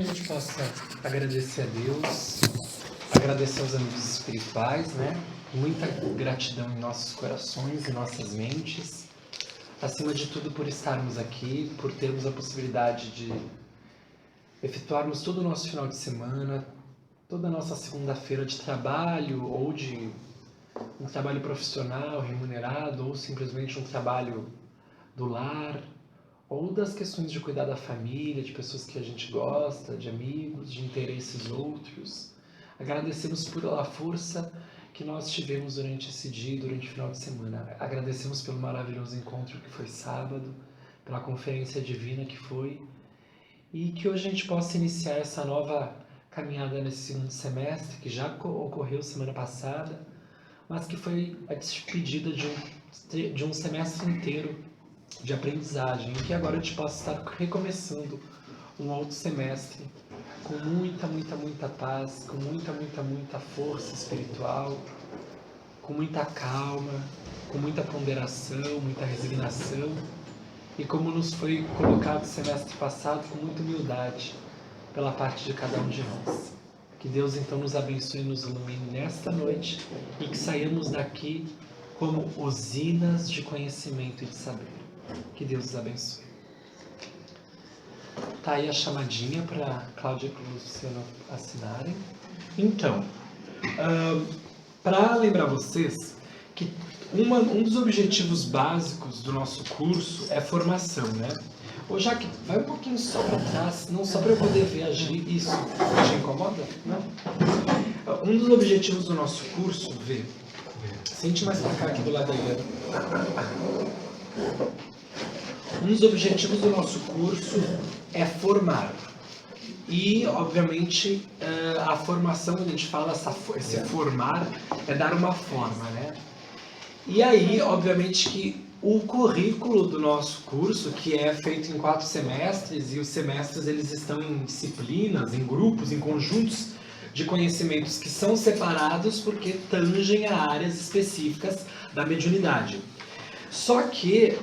A gente possa agradecer a Deus, agradecer aos amigos espirituais, né? Muita gratidão em nossos corações e nossas mentes. Acima de tudo, por estarmos aqui, por termos a possibilidade de efetuarmos todo o nosso final de semana, toda a nossa segunda-feira de trabalho, ou de um trabalho profissional, remunerado, ou simplesmente um trabalho do lar, ou das questões de cuidar da família, de pessoas que a gente gosta, de amigos, de interesses outros. Agradecemos pela força que nós tivemos durante esse dia, durante o final de semana. Agradecemos pelo maravilhoso encontro que foi sábado, pela conferência divina que foi, e que hoje a gente possa iniciar essa nova caminhada nesse segundo semestre, que já ocorreu semana passada, mas que foi a despedida de um semestre inteiro de aprendizagem, e que agora a gente possa estar recomeçando um outro semestre com muita paz, com muita força espiritual, com muita calma, com muita ponderação, muita resignação, e como nos foi colocado semestre passado, com muita humildade pela parte de cada um de nós. Que Deus então nos abençoe e nos ilumine nesta noite, e que saiamos daqui como usinas de conhecimento e de saber. Que Deus os abençoe. Tá aí a chamadinha para Cláudia e para o Luciano assinarem. Então, para lembrar vocês que um dos objetivos básicos do nosso curso é formação, né? Ô Jaque, vai um pouquinho só para trás, não só para eu poder ver agir. Isso, te incomoda? Não? Um dos objetivos do nosso curso, Vê, sente mais para cá aqui do lado da Helena. Um dos objetivos do nosso curso é formar. E, obviamente, a formação, quando a gente fala esse formar, é dar uma forma, né? E aí, obviamente, que o currículo do nosso curso, que é feito em 4 semestres, e os semestres eles estão em disciplinas, em grupos, em conjuntos de conhecimentos que são separados porque tangem a áreas específicas da mediunidade. Só que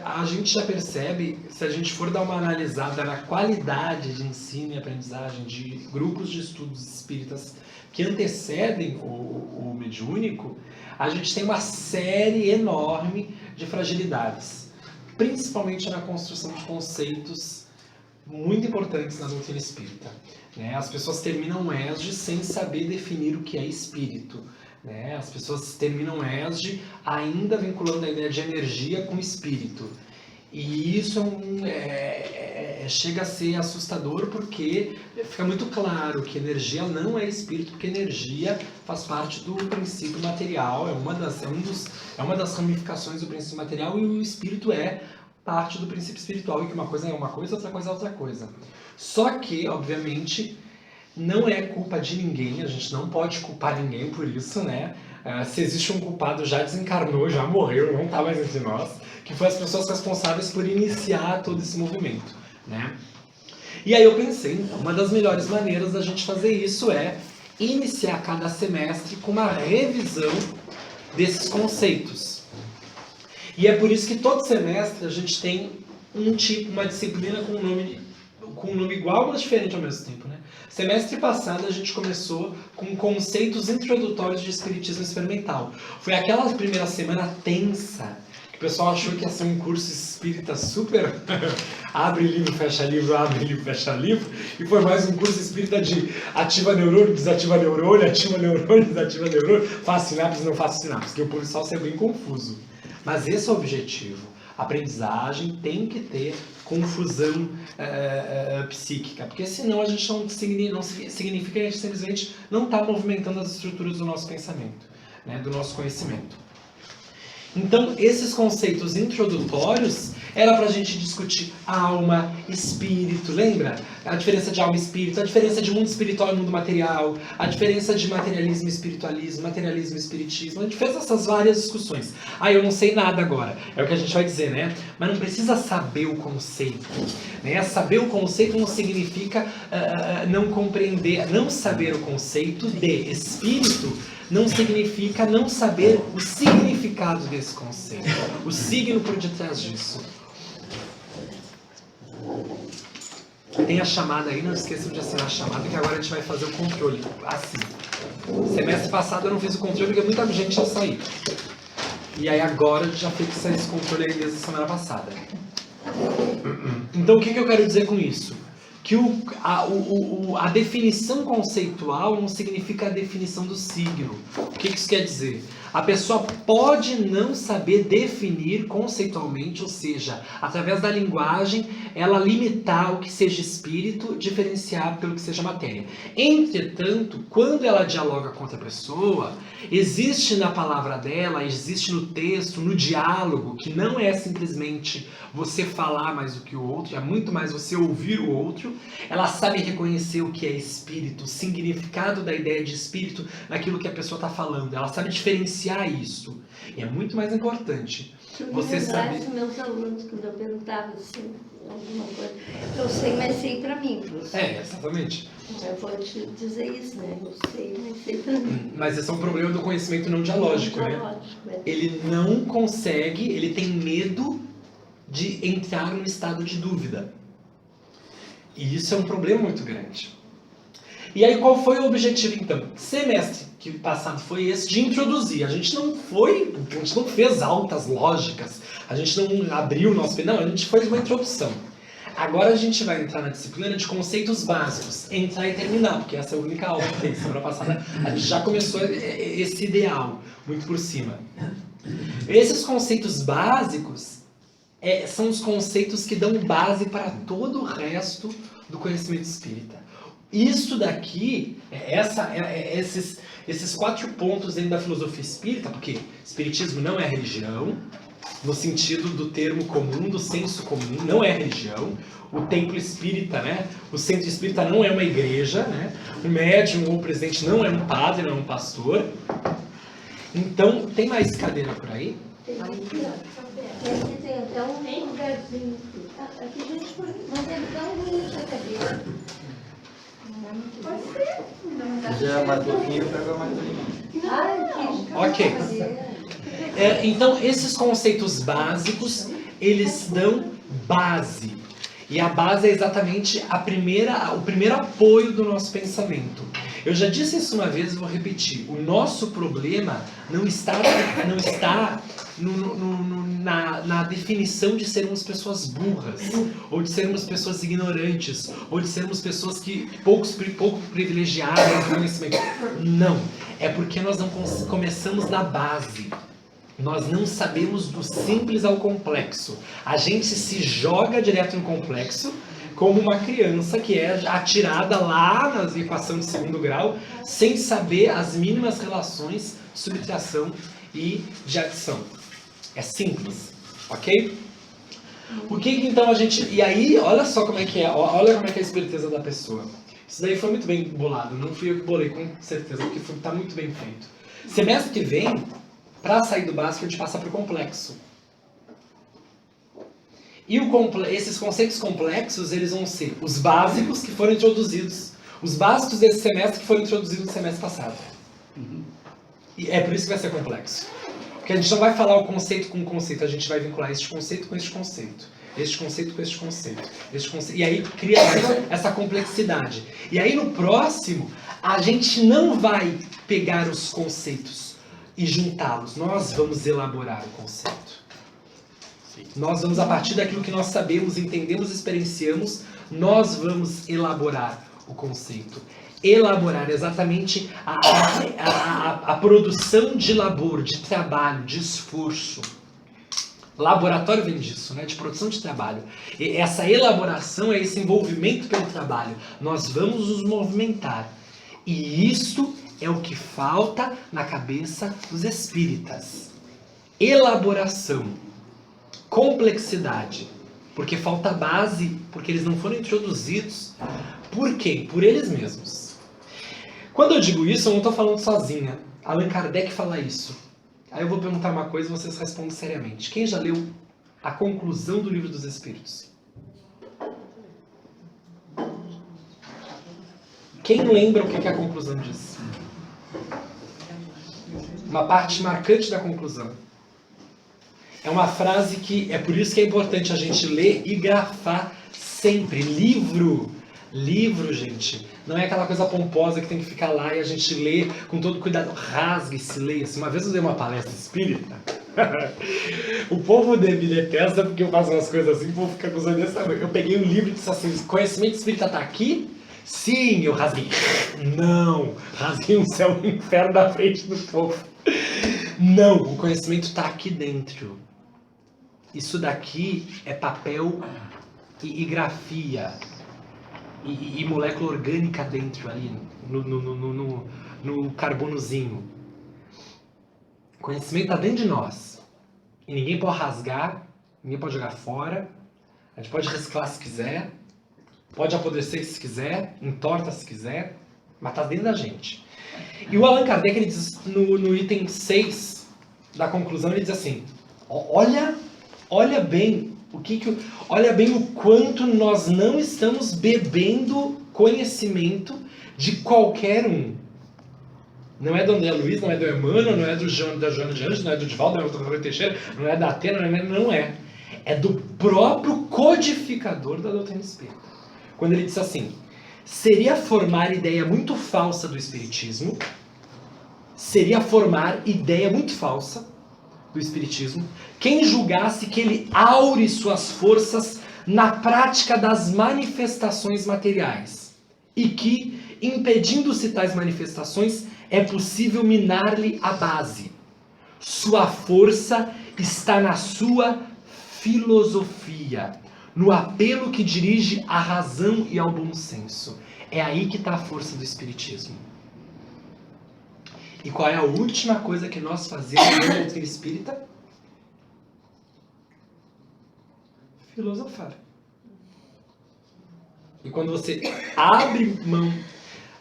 a gente já percebe, se a gente for dar uma analisada na qualidade de ensino e aprendizagem de grupos de estudos espíritas que antecedem o mediúnico, a gente tem uma série enorme de fragilidades, principalmente na construção de conceitos muito importantes na doutrina espírita, né? As pessoas terminam ESG sem saber definir o que é espírito, né? As pessoas terminam ESG ainda vinculando a ideia de energia com espírito. E isso chega a ser assustador, porque fica muito claro que energia não é espírito, porque energia faz parte do princípio material, é uma das ramificações do princípio material, e o espírito é parte do princípio espiritual, e que uma coisa é uma coisa, outra coisa é outra coisa. Só que, obviamente, não é culpa de ninguém, a gente não pode culpar ninguém por isso, né? Se existe um culpado, já desencarnou, já morreu, não está mais entre nós, que foi as pessoas responsáveis por iniciar todo esse movimento, né? E aí eu pensei, então, uma das melhores maneiras da gente fazer isso é iniciar cada semestre com uma revisão desses conceitos. E é por isso que todo semestre a gente tem uma disciplina com um nome igual, mas diferente ao mesmo tempo, né? Semestre passado a gente começou com conceitos introdutórios de espiritismo experimental. Foi aquela primeira semana tensa, que o pessoal achou que ia ser um curso espírita super abre livro, fecha livro, abre livro, fecha livro, e foi mais um curso espírita de ativa neurônio, desativa neurônio, desativa neurônio, faz sinapse, não faz sinapse, que o pessoal é bem confuso. Mas esse é o objetivo. A aprendizagem tem que ter confusão psíquica, porque senão a gente não significa que a gente simplesmente não está movimentando as estruturas do nosso pensamento, né, do nosso conhecimento. Então, esses conceitos introdutórios era para a gente discutir alma, espírito, lembra? A diferença de alma e espírito, a diferença de mundo espiritual e mundo material, a diferença de materialismo e espiritualismo, materialismo e espiritismo. A gente fez essas várias discussões. Eu não sei nada agora, é o que a gente vai dizer, né? Mas não precisa saber o conceito, né? Saber o conceito não significa não compreender, não saber o conceito de espírito não significa não saber o significado desse conceito, o signo por detrás disso. Tem a chamada aí, não esqueçam de assinar a chamada, que agora a gente vai fazer o controle. Assim. Semestre passado eu não fiz o controle porque muita gente ia sair. E aí agora já fixa esse controle aí desde a semana passada. Então o que eu quero dizer com isso? Que a definição conceitual não significa a definição do signo. O que isso quer dizer? A pessoa pode não saber definir conceitualmente, ou seja, através da linguagem, ela limitar o que seja espírito, diferenciar pelo que seja matéria. Entretanto, quando ela dialoga com outra pessoa, existe na palavra dela, existe no texto, no diálogo, que não é simplesmente você falar mais do que o outro, é muito mais você ouvir o outro. Ela sabe reconhecer o que é espírito, o significado da ideia de espírito naquilo que a pessoa está falando. Ela sabe diferenciar isso. E é muito mais importante você saber... Os meus alunos, quando eu perguntava assim, alguma coisa, eu sei, mas sei para mim. Exatamente. Eu vou te dizer isso, né? Eu sei, mas sei para mim. Mas esse é um problema do conhecimento não dialógico, né? Ele não consegue, ele tem medo de entrar num estado de dúvida. E isso é um problema muito grande. E aí qual foi o objetivo então? Semestre que passado foi esse de introduzir. A gente não fez altas lógicas, a gente não abriu o nosso... Não, a gente fez uma introdução. Agora a gente vai entrar na disciplina de conceitos básicos, entrar e terminar, porque essa é a única aula que tem. Semana passada a gente já começou esse ideal, muito por cima. Esses conceitos básicos são os conceitos que dão base para todo o resto do conhecimento espírita. Isso daqui, esses 4 pontos dentro da filosofia espírita, porque espiritismo não é religião, no sentido do termo comum, do senso comum, não é religião. O templo espírita, né? O centro espírita não é uma igreja, né? O médium ou o presidente não é um padre, não é um pastor. Então, tem mais cadeira por aí? Tem aqui, ó. Aqui tem até um lugarzinho. Aqui a gente pode... Mas ele dá um bonito a cadeira. Pode ser. Já mais um pouquinho, pega mais um. Ok. Então, esses conceitos básicos, eles dão base. E a base é exatamente o primeiro apoio do nosso pensamento. Eu já disse isso uma vez e vou repetir. O nosso problema não está na definição de sermos pessoas burras, ou de sermos pessoas ignorantes, ou de sermos pessoas pouco privilegiadas no conhecimento. Não. É porque nós não começamos da base. Nós não sabemos do simples ao complexo. A gente se joga direto no complexo, como uma criança que é atirada lá na equação de segundo grau, sem saber as mínimas relações de subtração e de adição. É simples, ok? O que então a gente... E aí, olha só como é que é, olha como é que é a esperteza da pessoa. Isso daí foi muito bem bolado, não fui eu que bolei, com certeza, porque está muito bem feito. Semestre que vem, para sair do básico, a gente passa para o complexo. E esses conceitos complexos, eles vão ser os básicos que foram introduzidos. Os básicos desse semestre que foram introduzidos no semestre passado. E é por isso que vai ser complexo. Porque a gente não vai falar o conceito com o conceito, a gente vai vincular este conceito com este conceito. Este conceito com este conceito. E aí cria essa complexidade. E aí no próximo, a gente não vai pegar os conceitos e juntá-los. Nós vamos elaborar o conceito. Nós vamos, a partir daquilo que nós sabemos, entendemos, experienciamos, nós vamos elaborar o conceito. Elaborar exatamente a produção de labor, de trabalho, de esforço. Laboratório vem disso, né? De produção de trabalho. E essa elaboração é esse envolvimento pelo trabalho. Nós vamos nos movimentar. E isto é o que falta na cabeça dos espíritas. Elaboração. Complexidade. Porque falta base, porque eles não foram introduzidos. Por quê? Por eles mesmos. Quando eu digo isso, eu não estou falando sozinha. Allan Kardec fala isso. Aí eu vou perguntar uma coisa e vocês respondem seriamente. Quem já leu a conclusão do Livro dos Espíritos? Quem lembra o que a conclusão diz? Uma parte marcante da conclusão. É uma frase que é por isso que é importante a gente ler e grafar Sempre. Livro, gente, não é aquela coisa pomposa que tem que ficar lá e a gente lê com todo cuidado. Rasgue-se, leia-se. Uma vez eu dei uma palestra espírita. O povo me detesta porque eu faço umas coisas assim, o povo fica acusando desse tamanho. Eu peguei um livro e disse assim, conhecimento espírita tá aqui? Sim, eu rasguei. Não, rasguei um céu e um inferno na frente do povo. Não, o conhecimento tá aqui dentro. Isso daqui é papel e grafia. E molécula orgânica dentro ali, no carbonozinho. O conhecimento está dentro de nós. E ninguém pode rasgar, ninguém pode jogar fora. A gente pode reciclar se quiser, pode apodrecer se quiser, entorta se quiser, mas está dentro da gente. E o Allan Kardec, ele diz no item 6 da conclusão, ele diz assim, olha bem, olha bem o quanto nós não estamos bebendo conhecimento de qualquer um. Não é do André Luiz, não é do Emmanuel, não é da Joana de Anjos, não é do Divaldo, não é do Roberto Teixeira, não é da Atena, não é. É do próprio codificador da doutrina espírita. Quando ele diz assim, seria formar ideia muito falsa do espiritismo, quem julgasse que ele aure suas forças na prática das manifestações materiais e que, impedindo-se tais manifestações, é possível minar-lhe a base. Sua força está na sua filosofia, no apelo que dirige à razão e ao bom senso. É aí que está a força do espiritismo. E qual é a última coisa que nós fazemos na doutrina espírita? Filosofar. E quando você abre mão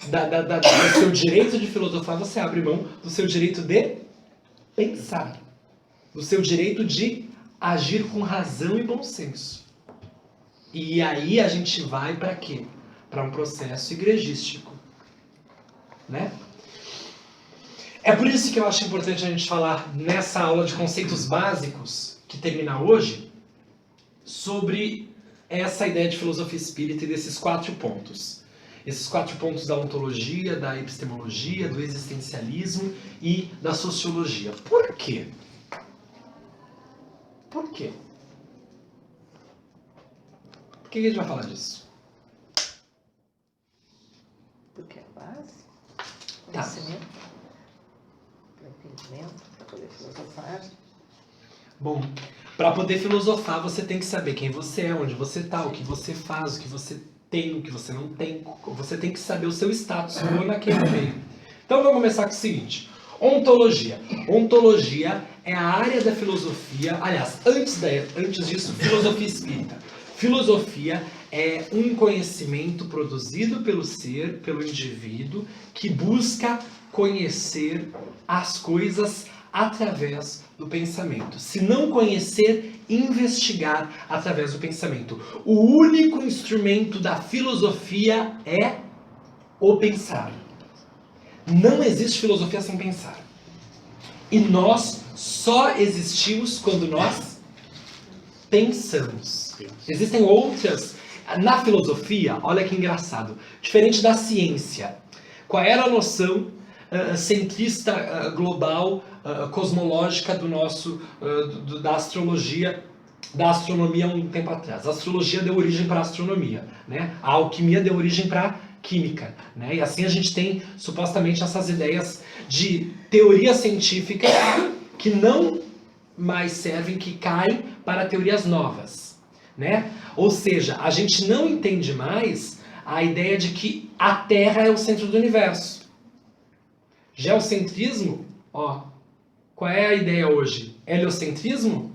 do seu direito de filosofar, você abre mão do seu direito de pensar. Do seu direito de agir com razão e bom senso. E aí a gente vai para quê? Para um processo igrejístico. Né? É por isso que eu acho importante a gente falar nessa aula de conceitos básicos, que termina hoje, sobre essa ideia de filosofia espírita e desses 4 pontos. Esses 4 pontos da ontologia, da epistemologia, do existencialismo e da sociologia. Por quê? Por quê? Por que a gente vai falar disso? Porque é base, Tá. conhecimento, entendimento, para poder filosofar. Bom, para poder filosofar, você tem que saber quem você é, onde você está, o que você faz, o que você tem, o que você não tem. Você tem que saber o seu status quo naquele meio. Então vamos começar com o seguinte. Ontologia. Ontologia é a área da filosofia, aliás, antes disso, filosofia espírita. Filosofia é um conhecimento produzido pelo ser, pelo indivíduo, que busca conhecer as coisas através do pensamento. Se não conhecer, investigar através do pensamento. O único instrumento da filosofia é o pensar. Não existe filosofia sem pensar. E nós só existimos quando nós pensamos. Existem outras. Na filosofia, olha que engraçado, diferente da ciência. Qual era a noção centrista global, cosmológica do nosso, da astrologia, da astronomia há um tempo atrás? A astrologia deu origem para a astronomia, né? A alquimia deu origem para a química, né? E assim a gente tem supostamente essas ideias de teoria científica que não mais servem, que caem para teorias novas, né? Ou seja, a gente não entende mais a ideia de que a Terra é o centro do universo. Geocentrismo, qual é a ideia hoje? Heliocentrismo?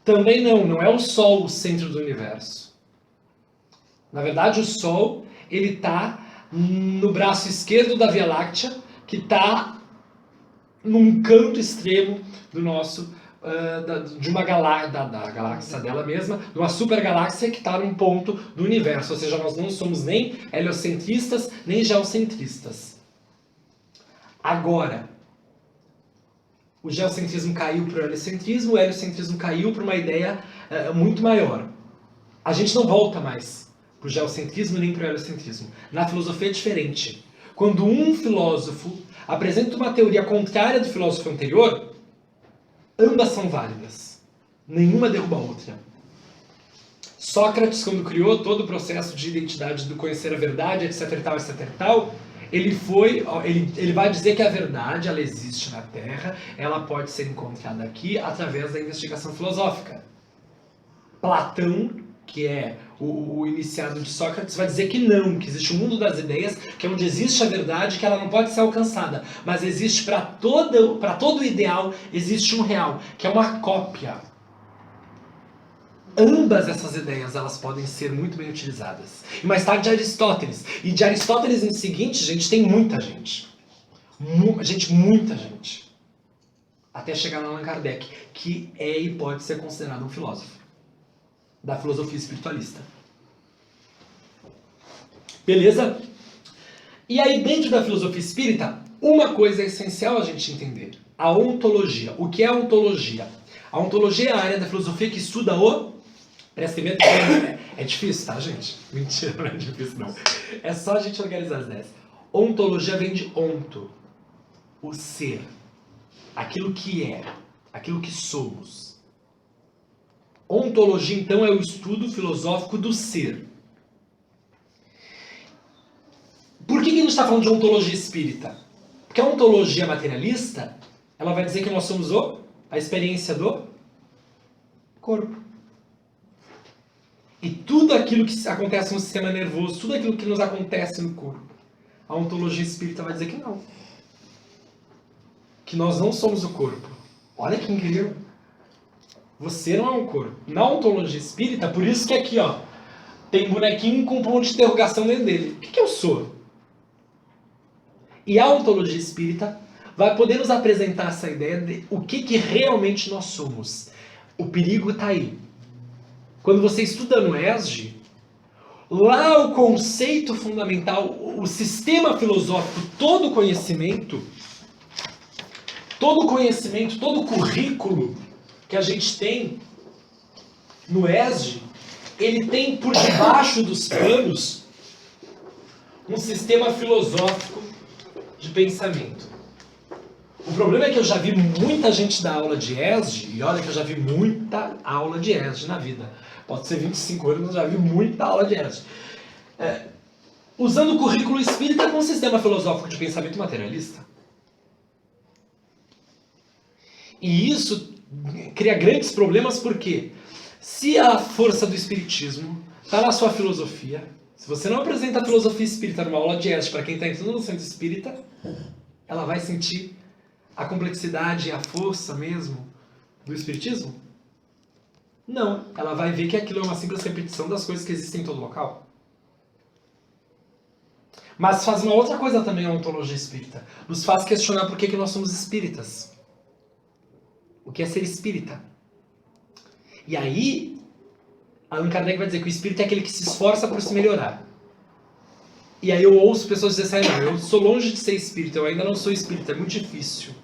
Também não é o Sol o centro do universo. Na verdade, o Sol, ele está no braço esquerdo da Via Láctea, que está num canto extremo do nosso de uma da galáxia dela mesma, de uma supergaláxia que está num ponto do universo. Ou seja, nós não somos nem heliocentristas, nem geocentristas. Agora, o geocentrismo caiu para o heliocentrismo caiu para uma ideia muito maior. A gente não volta mais para o geocentrismo nem para o heliocentrismo. Na filosofia é diferente. Quando um filósofo apresenta uma teoria contrária do filósofo anterior, ambas são válidas. Nenhuma derruba a outra. Sócrates, quando criou todo o processo de identidade do conhecer a verdade, etc e tal, ele vai dizer que a verdade, ela existe na Terra, ela pode ser encontrada aqui através da investigação filosófica. Platão, que é o iniciado de Sócrates, vai dizer que não, que existe o mundo das ideias, que é onde existe a verdade, que ela não pode ser alcançada, mas existe para todo ideal, existe um real, que é uma cópia. Ambas essas ideias, elas podem ser muito bem utilizadas. E mais tarde de Aristóteles. E de Aristóteles em seguinte, gente, tem muita gente. Muita gente. Até chegar no Allan Kardec, que é e pode ser considerado um filósofo da filosofia espiritualista. Beleza? E aí, dentro da filosofia espírita, uma coisa é essencial a gente entender. A ontologia. O que é a ontologia? A ontologia é a área da filosofia que estuda o... Prestem atenção, é difícil, tá, gente? Mentira, não é difícil, não. É só a gente organizar as ideias. Ontologia vem de onto. O ser. Aquilo que é. Aquilo que somos. Ontologia, então, é o estudo filosófico do ser. Por que a gente está falando de ontologia espírita? Porque a ontologia materialista, ela vai dizer que nós somos a experiência do corpo. E tudo aquilo que acontece no sistema nervoso, tudo aquilo que nos acontece no corpo, a ontologia espírita vai dizer que não. Que nós não somos o corpo. Olha que incrível. Você não é um corpo. Na ontologia espírita, por isso que aqui, ó, tem um bonequinho com um ponto de interrogação dentro dele. O que eu sou? E a ontologia espírita vai poder nos apresentar essa ideia de o que realmente nós somos. O perigo está aí. Quando você estuda no ESG, lá o conceito fundamental, o sistema filosófico, todo o conhecimento, todo o currículo que a gente tem no ESG, ele tem por debaixo dos panos um sistema filosófico de pensamento. O problema é que eu já vi muita gente dar aula de ESG, e olha que eu já vi muita aula de ESG na vida. Pode ser 25 anos, eu já vi muita aula de ESG. Usando o currículo espírita como um sistema filosófico de pensamento materialista. E isso cria grandes problemas porque se a força do espiritismo está na sua filosofia, se você não apresenta a filosofia espírita numa aula de ESG para quem está entrando no centro espírita, ela vai sentir a complexidade e a força mesmo do espiritismo? Não, ela vai ver que aquilo é uma simples repetição das coisas que existem em todo local. Mas faz uma outra coisa também a ontologia espírita. Nos faz questionar por que nós somos espíritas. O que é ser espírita? E aí, Allan Kardec vai dizer que o espírita é aquele que se esforça por se melhorar. E aí eu ouço pessoas dizerem assim, não, eu sou longe de ser espírita, eu ainda não sou espírita, é muito difícil.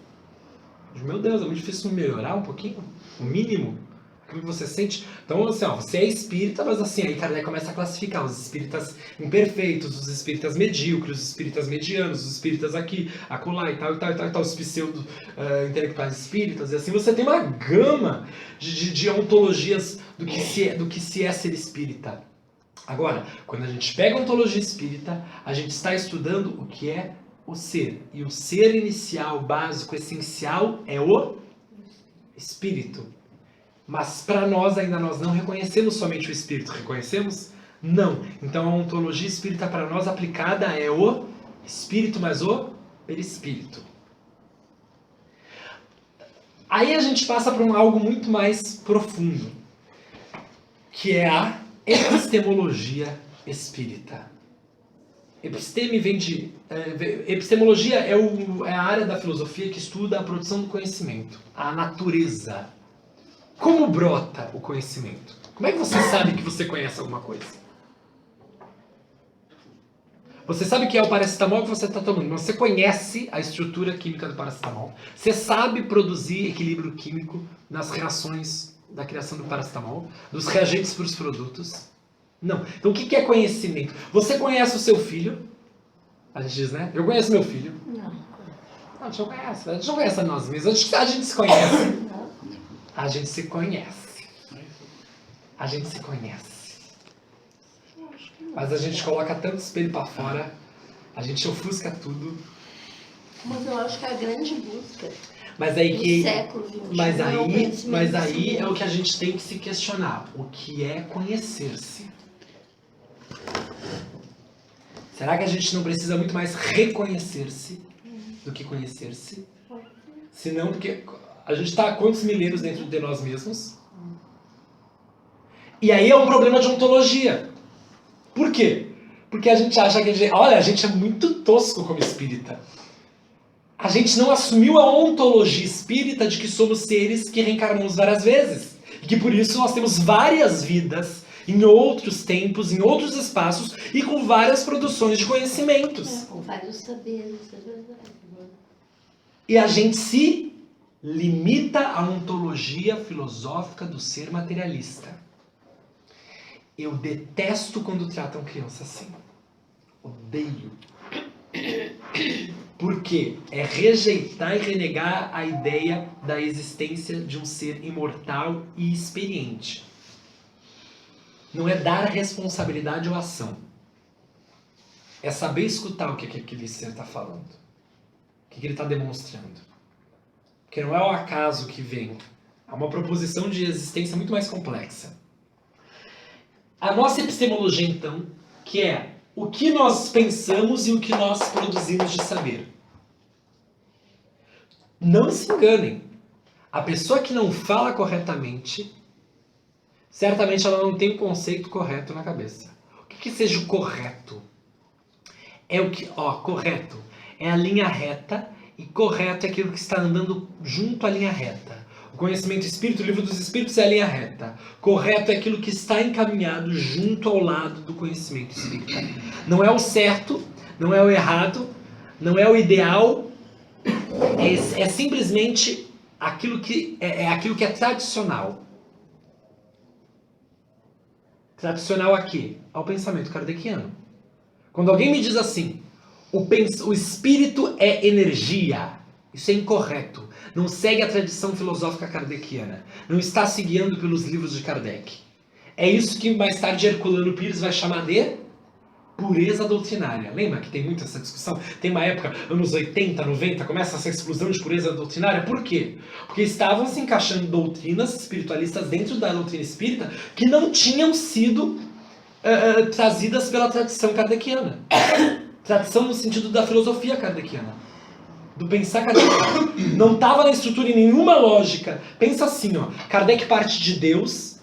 Meu Deus, é muito difícil melhorar um pouquinho, o mínimo, aquilo que você sente. Então, assim, ó, você é espírita, mas assim, aí Kardec começa a classificar os espíritas imperfeitos, os espíritas medíocres, os espíritas medianos, os espíritas aqui, acolá e tal, os pseudo-intelectuais espíritas, e assim você tem uma gama de ontologias do que se é ser espírita. Agora, quando a gente pega a ontologia espírita, a gente está estudando o que é o ser. E o ser inicial, básico, essencial é o espírito. Mas para nós ainda nós não reconhecemos somente o espírito. Reconhecemos? Não. Então a ontologia espírita para nós aplicada é o espírito, mas o perispírito. Aí a gente passa para algo muito mais profundo, que é a epistemologia espírita. Episteme vem de... epistemologia é a área da filosofia que estuda a produção do conhecimento, a natureza. Como brota o conhecimento? Como é que você sabe que você conhece alguma coisa? Você sabe que é o paracetamol que você está tomando, mas você conhece a estrutura química do paracetamol. Você sabe produzir equilíbrio químico nas reações da criação do paracetamol, dos reagentes para os produtos. Não. Então o que é conhecimento? Você conhece o seu filho? A gente diz, né? Eu conheço meu filho. Não. Não, a gente não conhece. A gente não conhece a nós mesmos. A gente se conhece. Não. A gente se conhece. A gente se conhece. Mas a gente coloca tanto espelho pra fora. A gente ofusca tudo. Mas eu acho que a grande busca Mas aí do que... século XXI Mas é o aí conhecimento é o que a gente tem que se questionar. O que é conhecer-se? Será que a gente não precisa muito mais reconhecer-se do que conhecer-se? Senão, porque a gente está há quantos milênios dentro de nós mesmos? E aí é um problema de ontologia. Por quê? Porque a gente acha que a gente é muito tosco como espírita. A gente não assumiu a ontologia espírita de que somos seres que reencarnamos várias vezes. E que por isso nós temos várias vidas em outros tempos, em outros espaços e com várias produções de conhecimentos. com vários saberes, é verdade. E a gente se limita à ontologia filosófica do ser materialista. Eu detesto quando tratam criança assim. Odeio. Porque é rejeitar e renegar a ideia da existência de um ser imortal e experiente. Não é dar responsabilidade ou ação. É saber escutar o que aquele ser está falando. O que ele está demonstrando. Porque não é o acaso que vem. É uma proposição de existência muito mais complexa. A nossa epistemologia, então, que é o que nós pensamos e o que nós produzimos de saber. Não se enganem. A pessoa que não fala corretamente, certamente ela não tem o conceito correto na cabeça. O que seja o correto? É o que, correto é a linha reta e correto é aquilo que está andando junto à linha reta. O conhecimento espírito, o livro dos espíritos é a linha reta. Correto é aquilo que está encaminhado junto ao lado do conhecimento espírita. Não é o certo, não é o errado, não é o ideal, é simplesmente aquilo que aquilo que é tradicional. Tradicional a quê? Ao pensamento kardeciano. Quando alguém me diz assim, o espírito é energia, isso é incorreto. Não segue a tradição filosófica kardeciana. Não está se guiando pelos livros de Kardec. É isso que mais tarde Herculano Pires vai chamar de pureza doutrinária. Lembra que tem muito essa discussão? Tem uma época, anos 80, 90, começa essa explosão de pureza doutrinária. Por quê? Porque estavam se encaixando doutrinas espiritualistas dentro da doutrina espírita que não tinham sido trazidas pela tradição kardeciana. Tradição no sentido da filosofia kardeciana. Do pensar kardeciano. Não estava na estrutura em nenhuma lógica. Pensa assim, Kardec parte de Deus,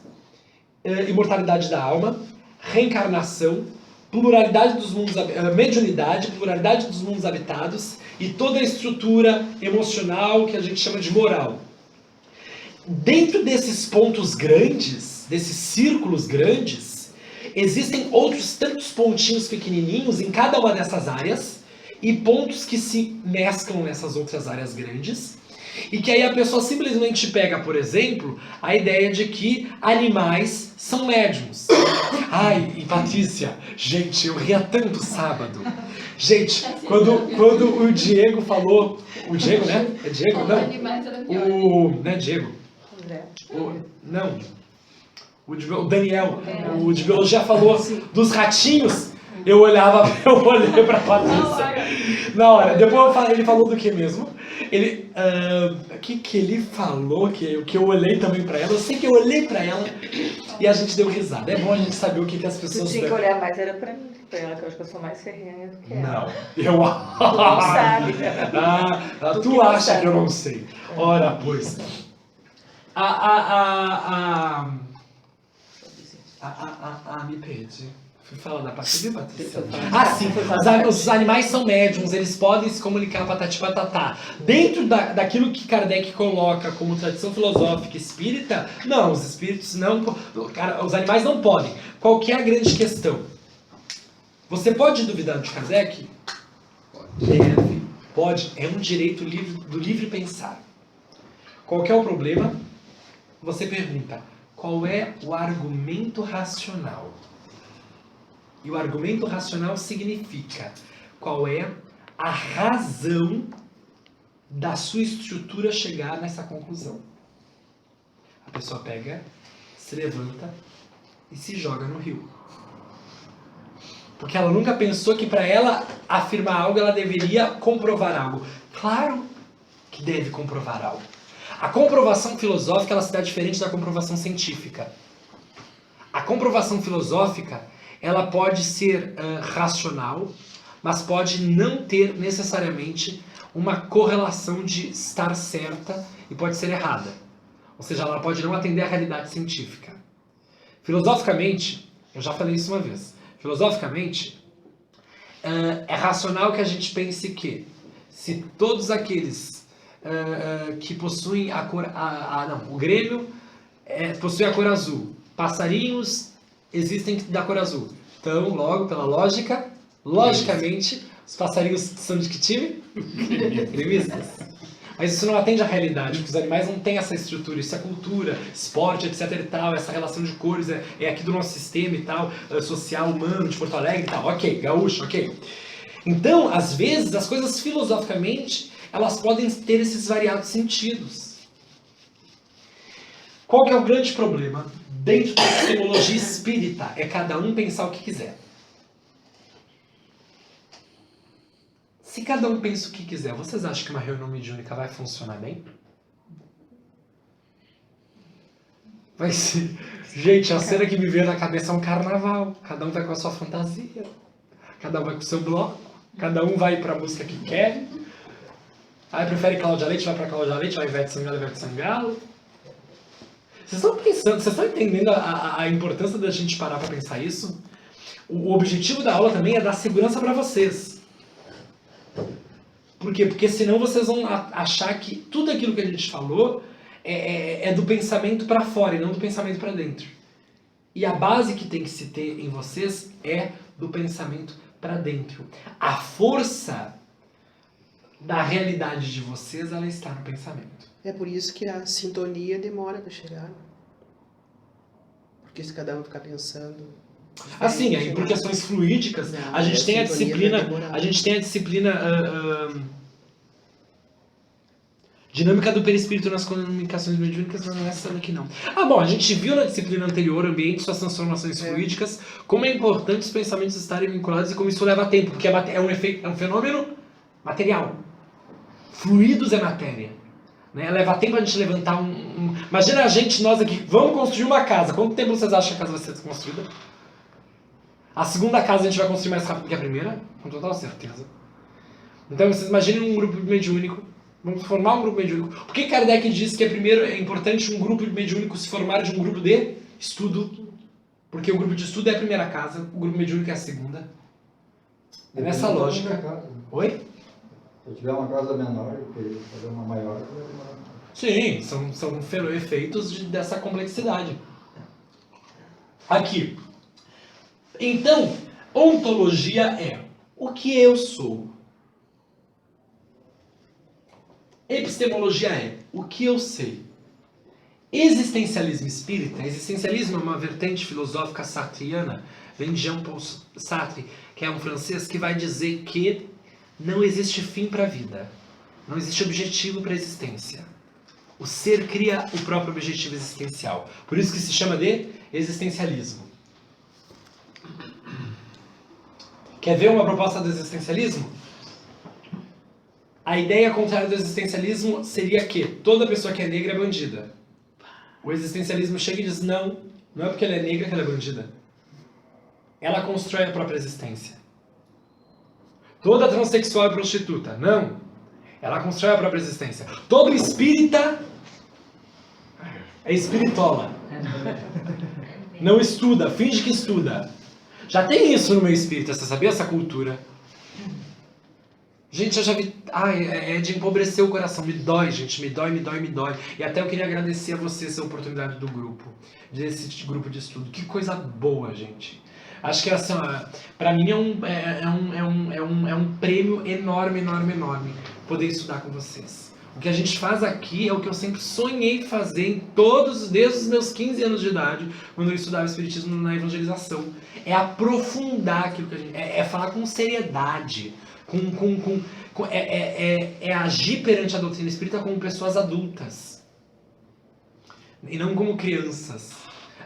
imortalidade da alma, reencarnação, pluralidade dos mundos, mediunidade, pluralidade dos mundos habitados e toda a estrutura emocional que a gente chama de moral. Dentro desses pontos grandes, desses círculos grandes, existem outros tantos pontinhos pequenininhos em cada uma dessas áreas e pontos que se mesclam nessas outras áreas grandes e que aí a pessoa simplesmente pega, por exemplo, a ideia de que animais são médiums. Ai, e Patrícia, gente, eu ria tanto sábado. Gente, quando o Diego falou, o Diego, né? É Diego? Não. Não é Diego. O Daniel, o de biologia falou dos ratinhos. Eu olhei pra Patrícia. Na hora. Depois ele falou do que mesmo? Ele. O que ele falou? Que eu olhei também pra ela. Eu sei que eu olhei pra ela e a gente deu risada. É bom a gente saber o que as pessoas. Tu tinha que olhar mais, era pra mim, pra ela, que eu acho que eu sou mais ferrenha do que ela. Não. Tu não sabe. Tu acha que eu não sei. Ora, pois. Me perdi. Fui falar da Patrícia, Patrícia? Sim. Os animais são médiums, eles podem se comunicar patati patatá. Dentro daquilo que Kardec coloca como tradição filosófica espírita, não, os espíritos não... Os animais não podem. Qual que é a grande questão? Você pode duvidar de Kardec? Deve. Pode. É um direito do livre pensar. Qual que é o problema? Você pergunta, qual é o argumento racional? E o argumento racional significa qual é a razão da sua estrutura chegar nessa conclusão. A pessoa pega, se levanta e se joga no rio. Porque ela nunca pensou que para ela afirmar algo, ela deveria comprovar algo. Claro que deve comprovar algo. A comprovação filosófica ela se dá diferente da comprovação científica. A comprovação filosófica ela pode ser racional, mas pode não ter necessariamente uma correlação de estar certa e pode ser errada. Ou seja, ela pode não atender à realidade científica. Filosoficamente, eu já falei isso uma vez, filosoficamente, é racional que a gente pense que se todos aqueles que possuem a cor... o Grêmio possui a cor azul, passarinhos existem da cor azul. Então, logo, pela lógica, logicamente, os passarinhos são de que time? Gremistas. Mas isso não atende à realidade, porque os animais não têm essa estrutura, isso é cultura, esporte, etc e tal, essa relação de cores é aqui do nosso sistema e tal, social, humano, de Porto Alegre e tal, ok, gaúcho, ok. Então, às vezes, as coisas filosoficamente, elas podem ter esses variados sentidos. Qual que é o grande problema dentro da epistemologia espírita? É cada um pensar o que quiser. Se cada um pensa o que quiser, vocês acham que uma reunião mediúnica vai funcionar bem? Vai ser... Gente, a cena que me veio na cabeça é um carnaval. Cada um vai com a sua fantasia. Cada um vai com o seu bloco. Cada um vai para a música que quer. Aí prefere Cláudia Leite, vai para Cláudia Leite, vai Ivete Sangalo. Vocês estão pensando, vocês estão entendendo a importância da gente parar para pensar isso? O objetivo da aula também é dar segurança para vocês. Por quê? Porque senão vocês vão achar que tudo aquilo que a gente falou é do pensamento para fora e não do pensamento para dentro. E a base que tem que se ter em vocês é do pensamento para dentro. A força da realidade de vocês, ela está no pensamento. É por isso que a sintonia demora para chegar. Porque se cada um ficar pensando... Assim, aí por questões fluídicas, não, a gente tem a disciplina, dinâmica do perispírito nas comunicações mediúnicas, mas não é essa daqui não. Bom, a gente viu na disciplina anterior, ambiente, suas transformações fluídicas, como é importante os pensamentos estarem vinculados e como isso leva tempo, porque é um fenômeno material. Fluidos é matéria. Né? Leva tempo a gente levantar Imagina nós aqui, vamos construir uma casa. Quanto tempo vocês acham que a casa vai ser construída? A segunda casa a gente vai construir mais rápido que a primeira? Com total certeza. Então vocês imaginem um grupo mediúnico. Vamos formar um grupo mediúnico. Por que Kardec diz que é importante um grupo mediúnico se formar de um grupo de estudo? Porque o grupo de estudo é a primeira casa, o grupo mediúnico é a segunda. É nessa lógica. Oi? Se eu tiver uma casa menor e fazer uma maior, vai demorar. Sim, são efeitos dessa complexidade. Aqui. Então, ontologia é o que eu sou. Epistemologia é o que eu sei. Existencialismo espírita, existencialismo é uma vertente filosófica sartriana, vem de Jean-Paul Sartre, que é um francês que vai dizer que não existe fim para a vida, não existe objetivo para a existência. O ser cria o próprio objetivo existencial, por isso que se chama de existencialismo. Quer ver uma proposta do existencialismo? A ideia contrária do existencialismo seria que toda pessoa que é negra é bandida. O existencialismo chega e diz, não é porque ela é negra que ela é bandida. Ela constrói a própria existência. Toda transexual é prostituta. Não. Ela constrói a própria existência. Todo espírita é espiritola. Não estuda, finge que estuda. Já tem isso no meio espírita, você sabia essa cultura? Gente, eu já vi... é de empobrecer o coração. Me dói, gente. Me dói. E até eu queria agradecer a vocês a oportunidade do grupo. Desse grupo de estudo. Que coisa boa, gente. Acho que assim, pra mim é um prêmio enorme poder estudar com vocês. O que a gente faz aqui é o que eu sempre sonhei fazer desde os meus 15 anos de idade, quando eu estudava Espiritismo na evangelização. É aprofundar aquilo que a gente... É falar com seriedade, é agir perante a doutrina espírita como pessoas adultas. E não como crianças.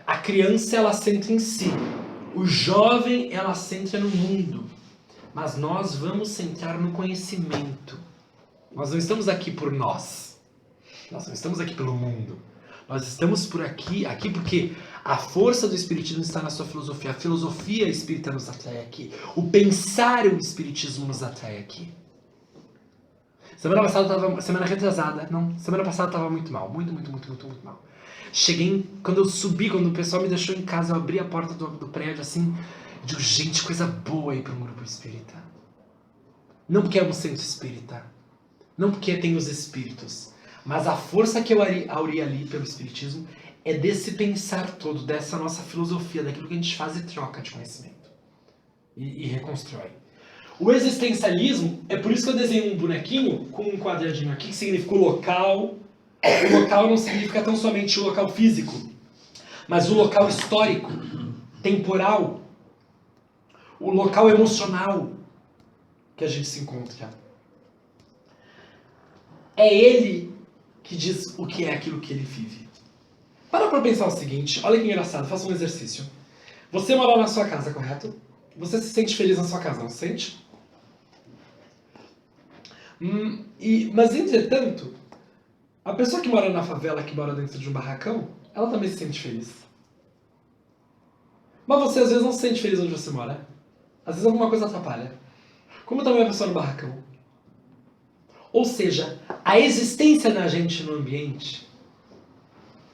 A criança, ela centra em si. O jovem, ela centra no mundo. Mas nós vamos centrar no conhecimento. Nós não estamos aqui por nós. Nós não estamos aqui pelo mundo. Nós estamos por aqui porque a força do Espiritismo está na sua filosofia. A filosofia espírita nos atrai aqui. O pensar o Espiritismo nos atrai aqui. Semana passada estava muito mal. Muito mal. Quando eu subi, quando o pessoal me deixou em casa, eu abri a porta do prédio assim, digo, gente, coisa boa aí para um grupo espírita. Não porque é um centro espírita. Não porque tem os espíritos, mas a força que eu auri ali pelo Espiritismo é desse pensar todo, dessa nossa filosofia, daquilo que a gente faz e troca de conhecimento. E reconstrói. O existencialismo, é por isso que eu desenhei um bonequinho com um quadradinho aqui, que significa o local. O local não significa tão somente o local físico, mas o local histórico, temporal, o local emocional que a gente se encontra. É ele que diz o que é aquilo que ele vive. Para pensar o seguinte, olha que engraçado, faça um exercício. Você mora na sua casa, correto? Você se sente feliz na sua casa, não se sente? Mas, entretanto, a pessoa que mora na favela, que mora dentro de um barracão, ela também se sente feliz. Mas você, às vezes, não se sente feliz onde você mora. Às vezes, alguma coisa atrapalha. Como também a pessoa no barracão. Ou seja, a existência da gente no ambiente,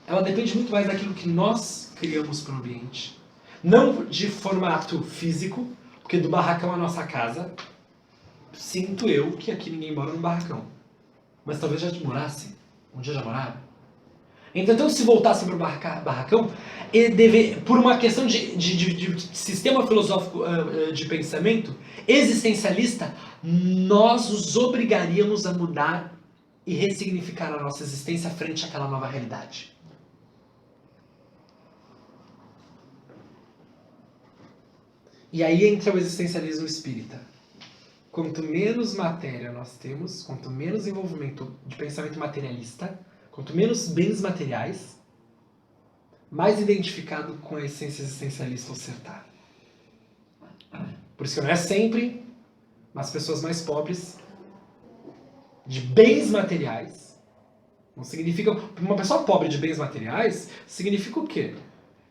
ela depende muito mais daquilo que nós criamos para o ambiente. Não de formato físico, porque do barracão à nossa casa, sinto eu que aqui ninguém mora no barracão. Mas talvez já morasse. Um dia já moraram? Então, se voltasse para o barracão, por uma questão de sistema filosófico de pensamento existencialista, nós os obrigaríamos a mudar e ressignificar a nossa existência frente àquela nova realidade. E aí entra o existencialismo espírita. Quanto menos matéria nós temos, quanto menos envolvimento de pensamento materialista, quanto menos bens materiais, mais identificado com a essência existencialista você está. Por isso que não é sempre, mas pessoas mais pobres, de bens materiais, não significa... Uma pessoa pobre de bens materiais, significa o quê?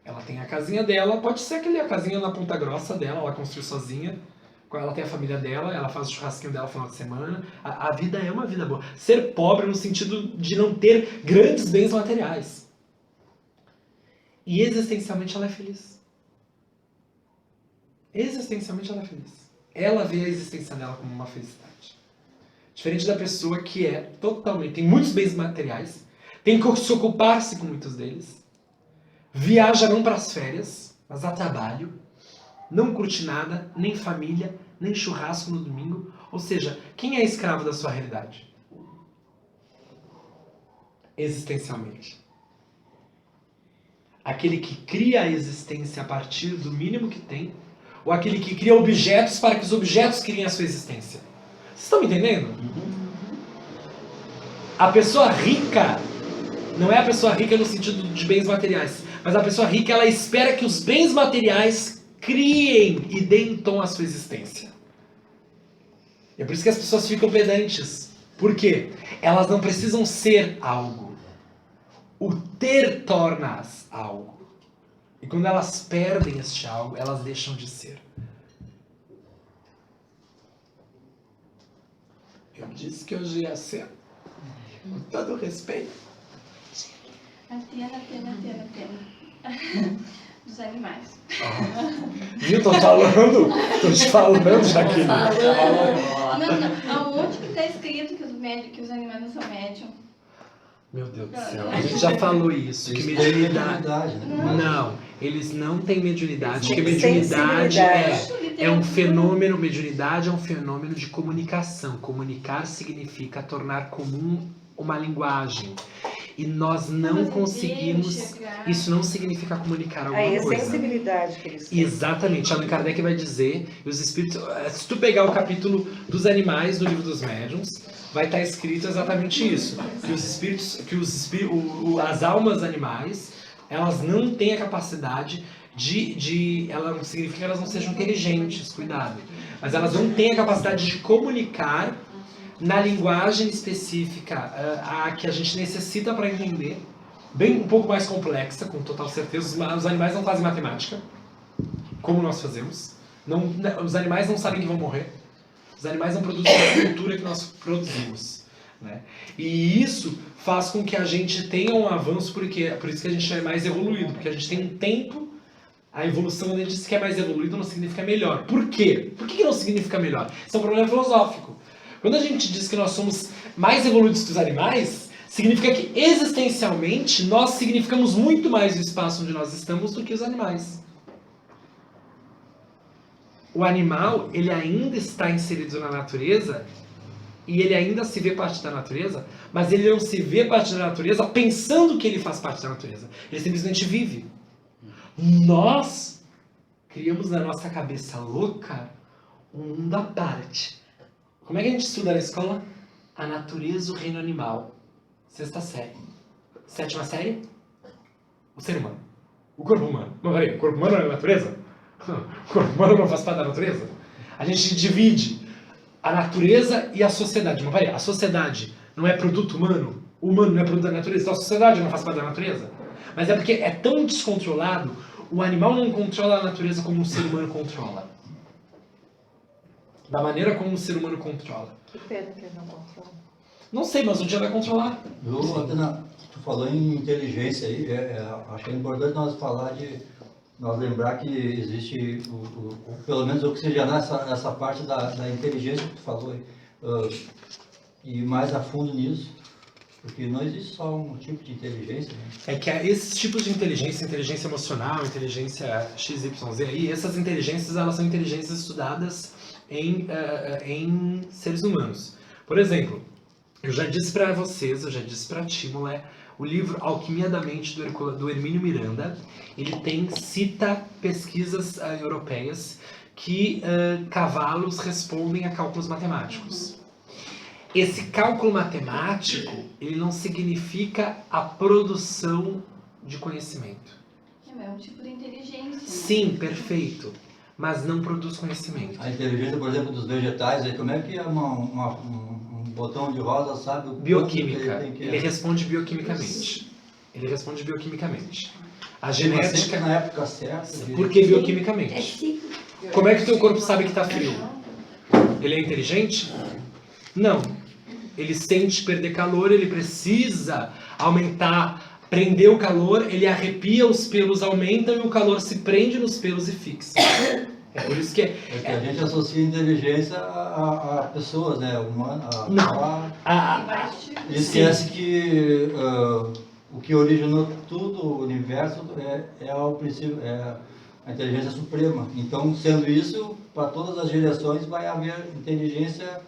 Ela tem a casinha dela, pode ser a casinha na Ponta Grossa dela, ela construiu sozinha, ela tem a família dela, ela faz o churrasquinho dela no final de semana. A vida é uma vida boa. Ser pobre no sentido de não ter grandes bens materiais. E existencialmente ela é feliz. Existencialmente ela é feliz. Ela vê a existência dela como uma felicidade. Diferente da pessoa que é totalmente... Tem muitos bens materiais, tem que se ocupar-se com muitos deles, viaja não para as férias, mas a trabalho, não curte nada, nem família, nem churrasco no domingo. Ou seja, quem é escravo da sua realidade? Existencialmente. Aquele que cria a existência a partir do mínimo que tem, ou aquele que cria objetos para que os objetos criem a sua existência. Vocês estão me entendendo? A pessoa rica não é a pessoa rica no sentido de bens materiais, mas a pessoa rica, ela espera que os bens materiais criem e deem tom à sua existência. É por isso que as pessoas ficam pedantes. Por quê? Elas não precisam ser algo. O ter torna-as algo. E quando elas perdem este algo, elas deixam de ser. Eu disse que hoje ia ser. Com todo respeito. Atena. Dos animais. Viu? Tô te falando, Jaqueline. Não. Aonde que está escrito que os animais não são médium? Meu Deus do céu. A gente já falou isso. Que mediunidade. Não, eles não têm mediunidade. Porque mediunidade é um fenômeno. Mediunidade é um fenômeno de comunicação. Comunicar significa tornar comum uma linguagem. E nós não conseguimos... Isso não significa comunicar alguma Aí é coisa. sensibilidade que eles têm. Exatamente. Allan Kardec vai dizer, e os espíritos... Se tu pegar o capítulo dos animais do Livro dos Médiuns, vai estar escrito exatamente isso. Que os espíritos... as almas animais, elas não têm a capacidade ela não significa que elas não sejam inteligentes, cuidado. Mas elas não têm a capacidade de comunicar na linguagem específica a que a gente necessita para entender, bem um pouco mais complexa, com total certeza. Os animais não fazem matemática, como nós fazemos. Os animais não sabem que vão morrer. Os animais não produzem a cultura que nós produzimos. Né? E isso faz com que a gente tenha um avanço, por isso que a gente é mais evoluído, porque a gente tem um tempo. A evolução, quando a gente diz que é mais evoluído, não significa melhor. Por quê? Por que não significa melhor? Isso é um problema filosófico. Quando a gente diz que nós somos mais evoluídos que os animais, significa que existencialmente nós significamos muito mais o espaço onde nós estamos do que os animais. O animal, ele ainda está inserido na natureza e ele ainda se vê parte da natureza, mas ele não se vê parte da natureza pensando que ele faz parte da natureza. Ele simplesmente vive. Nós criamos na nossa cabeça louca um mundo à parte. Como é que a gente estuda na escola? A natureza, o reino animal. 6ª série. 7ª série? O ser humano. O corpo humano. Não, peraí, o corpo humano não é a natureza? O corpo humano não faz parte da natureza? A gente divide a natureza e a sociedade. Mas peraí, a sociedade não é produto humano? O humano não é produto da natureza? Então a sociedade não faz parte da natureza? Mas é porque é tão descontrolado, o animal não controla a natureza como um ser humano controla. Da maneira como um ser humano controla. Que pena que ele não controla. Não sei, mas um dia vai controlar. Tu falou em inteligência aí, acho que é importante nós lembrar que existe, pelo menos oxigenar essa parte da inteligência que tu falou aí, e mais a fundo nisso. Porque não existe só um tipo de inteligência, né? É que esses tipos de inteligência emocional, inteligência XYZ aí, essas inteligências, elas são inteligências estudadas em seres humanos. Por exemplo, eu já disse para vocês, eu já disse para ti, Mulher, o livro Alquimia da Mente do Hermínio Miranda, ele cita pesquisas europeias que cavalos respondem a cálculos matemáticos. Esse cálculo matemático, ele não significa a produção de conhecimento. É um tipo de inteligência. Né? Sim, perfeito. Mas não produz conhecimento. A inteligência, por exemplo, dos vegetais, como é que um botão de rosa sabe o bioquímica. Ele responde bioquimicamente. A genética... na época certa. Por que bioquimicamente? Como é que o teu corpo sabe que está frio? Ele é inteligente? Não. Ele sente perder calor, ele precisa prender o calor, ele arrepia, os pelos aumentam e o calor se prende nos pelos e fixa. É por isso que... É que a gente associa inteligência a pessoas, né? Humana, e esquece que o que originou tudo, o universo, é o princípio, é a inteligência suprema. Então, sendo isso, para todas as gerações vai haver inteligência...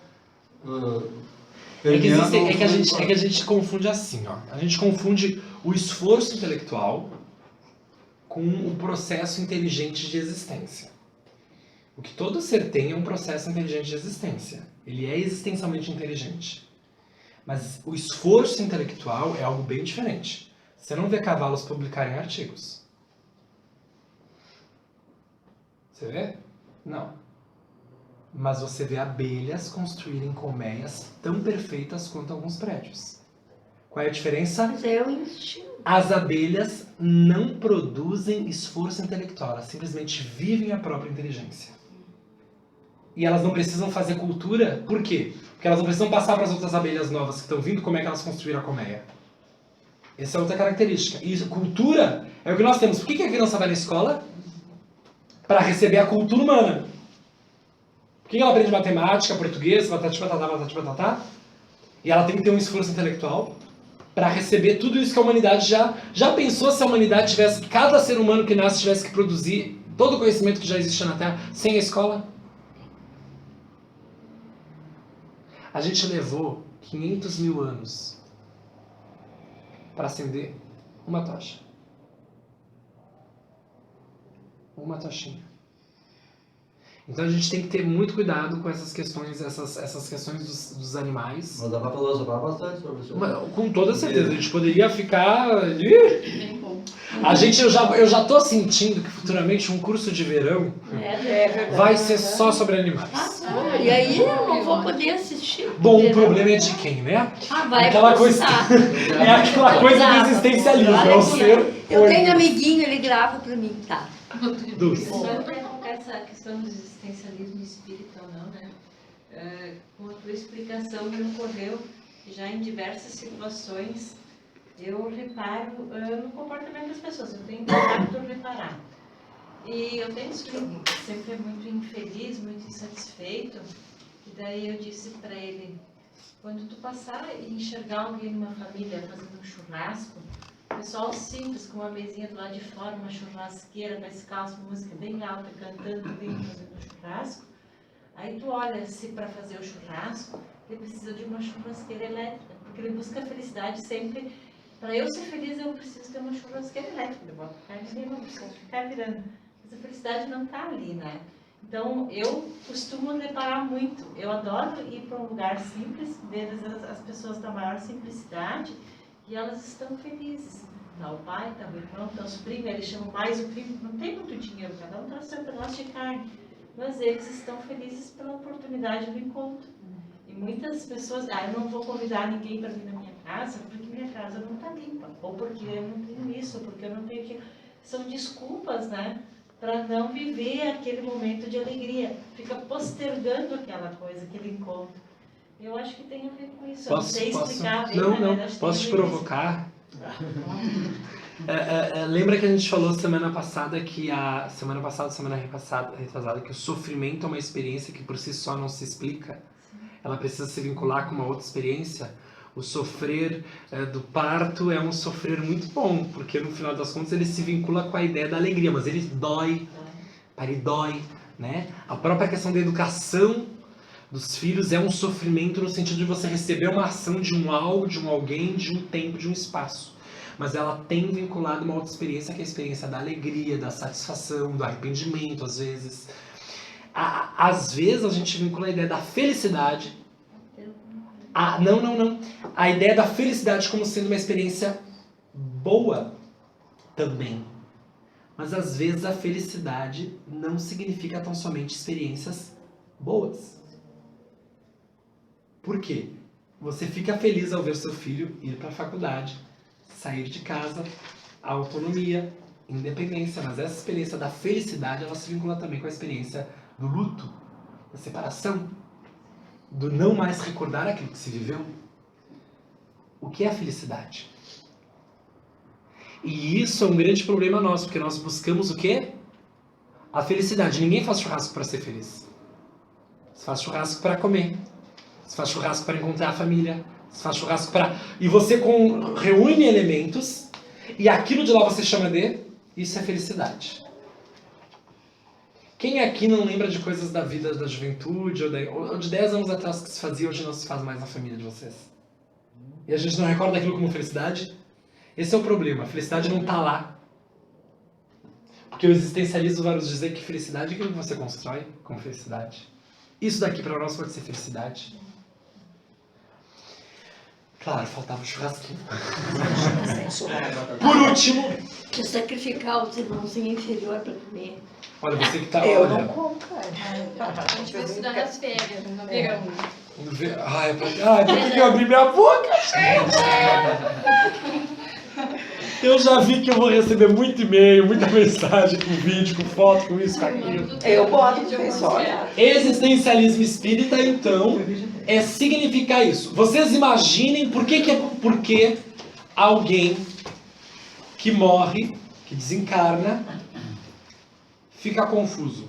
É que a gente confunde assim, ó. A gente confunde o esforço intelectual com o processo inteligente de existência. O que todo ser tem é um processo inteligente de existência. Ele é existencialmente inteligente. Mas o esforço intelectual é algo bem diferente. Você não vê cavalos publicarem artigos. Você vê? Não. Mas você vê abelhas construírem colmeias tão perfeitas quanto alguns prédios. Qual é a diferença? Mas é o instinto. As abelhas não produzem esforço intelectual, elas simplesmente vivem a própria inteligência. E elas não precisam fazer cultura, por quê? Porque elas não precisam passar para as outras abelhas novas que estão vindo como é que elas construíram a colmeia. Essa é outra característica. E cultura é o que nós temos. Por que a criança vai na escola? Para receber a cultura humana. Por que ela aprende matemática, português, batati, batatá? E ela tem que ter um esforço intelectual para receber tudo isso que a humanidade já pensou se a humanidade tivesse, cada ser humano que nasce tivesse que produzir todo o conhecimento que já existe na Terra sem a escola? A gente levou 500 mil anos para acender uma tocha. Uma tochinha. Então a gente tem que ter muito cuidado com essas questões, essas questões dos animais. Mas dá para filosofar bastante sobre isso. Com toda certeza, a gente poderia ficar... Eu já tô sentindo que futuramente um curso de verão vai ser só sobre animais. E aí eu não vou poder assistir. Bom, o problema é de quem, né? Vai aquela coisa, gostar. é aquela coisa do existencialismo, é o ser... Eu tenho amiguinho, ele grava pra mim, tá? Dulce. Só para colocar essa questão do existencialismo espírita ou não, né? Com a tua explicação me ocorreu já em diversas situações, eu reparo no comportamento das pessoas, eu tenho hábito de reparar. E eu tenho isso sempre é muito infeliz, muito insatisfeito, e daí eu disse para ele, quando tu passar e enxergar alguém numa família fazendo um churrasco, pessoal simples, com uma mesinha do lado de fora, uma churrasqueira, descalço, uma música bem alta, cantando, fazendo um churrasco. Aí tu olha se para fazer o churrasco, ele precisa de uma churrasqueira elétrica, porque ele busca a felicidade sempre. Para eu ser feliz, eu preciso ter uma churrasqueira elétrica. Eu boto carne ali, não preciso ficar virando. Mas a felicidade não está ali, né? Então, eu costumo reparar muito. Eu adoro ir para um lugar simples, ver as pessoas da maior simplicidade, e elas estão felizes. Tá o pai, tá o irmão, tá o sobrinho, eles chamam mais o primo, não tem muito dinheiro, cada um traz seu pedaço de carne, mas eles estão felizes pela oportunidade do encontro. E muitas pessoas, eu não vou convidar ninguém para vir na minha casa, porque minha casa não está limpa, ou porque eu não tenho isso, ou porque eu não tenho aquilo. São desculpas, né, para não viver aquele momento de alegria, fica postergando aquela coisa, aquele encontro. Eu acho que tem a ver com isso. Eu não sei explicar bem, não, posso te provocar? Lembra que a gente falou semana retrasada, que o sofrimento é uma experiência que por si só não se explica? Ela precisa se vincular com uma outra experiência? O sofrer do parto é um sofrer muito bom, porque no final das contas ele se vincula com a ideia da alegria, mas ele dói, né? A própria questão da educação dos filhos é um sofrimento no sentido de você receber uma ação de um algo, de um alguém, de um tempo, de um espaço. Mas ela tem vinculado uma outra experiência, que é a experiência da alegria, da satisfação, do arrependimento, às vezes. Às vezes a gente vincula a ideia da felicidade. Não. A ideia da felicidade como sendo uma experiência boa também. Mas às vezes a felicidade não significa tão somente experiências boas. Por quê? Você fica feliz ao ver seu filho ir para a faculdade, sair de casa, autonomia, independência, mas essa experiência da felicidade, ela se vincula também com a experiência do luto, da separação, do não mais recordar aquilo que se viveu. O que é a felicidade? E isso é um grande problema nosso, porque nós buscamos o quê? A felicidade. Ninguém faz churrasco para ser feliz. Você faz churrasco para comer. Você faz churrasco para encontrar a família. Você faz churrasco para... E você reúne elementos e aquilo de lá você chama de... Isso é felicidade. Quem aqui não lembra de coisas da vida da juventude ou de 10 anos atrás que se fazia, hoje não se faz mais na família de vocês? E a gente não recorda aquilo como felicidade? Esse é o problema. A felicidade não está lá. Porque o existencialismo vai nos dizer que felicidade é aquilo que você constrói como felicidade. Isso daqui para nós pode ser felicidade. Claro, faltava o churrasquinho. Por último... Que sacrificar os irmãozinhos inferior para comer. Olha, você que tá... Eu não olha, como carne. A gente vai estudar nas férias, no verão. Ai, por que eu abri minha boca, gente? Eu já vi que eu vou receber muito e-mail, muita mensagem com vídeo, com foto, com isso, com aquilo. Eu boto no pessoal. Existencialismo espírita, então, é significar isso. Vocês imaginem por que alguém que morre, que desencarna, fica confuso.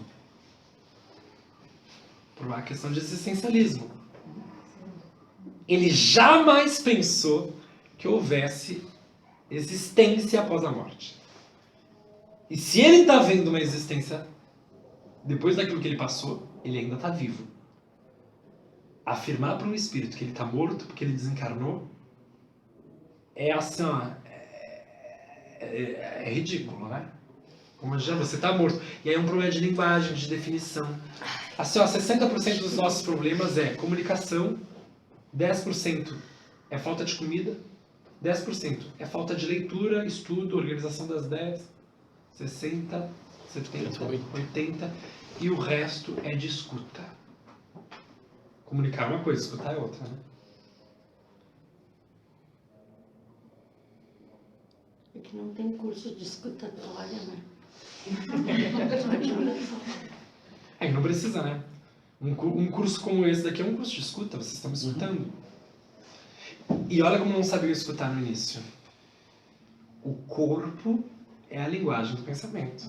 Por uma questão de existencialismo. Ele jamais pensou que houvesse existência após a morte. E se ele está vendo uma existência depois daquilo que ele passou, ele ainda está vivo. Afirmar para um espírito que ele está morto porque ele desencarnou é assim, ó, é ridículo, né? Como já você tá morto. E aí é um problema de linguagem, de definição. Assim, ó, 60% dos nossos problemas é comunicação, 10% é falta de comida, 10% é falta de leitura, estudo, organização das ideias, 60, 70, 80, e o resto é de escuta. Comunicar é uma coisa, escutar é outra, né? É que não tem curso de escutatória, né? É, não precisa, né? Um curso como esse daqui é um curso de escuta, vocês estão me escutando. E olha como não sabia escutar no início. O corpo é a linguagem do pensamento.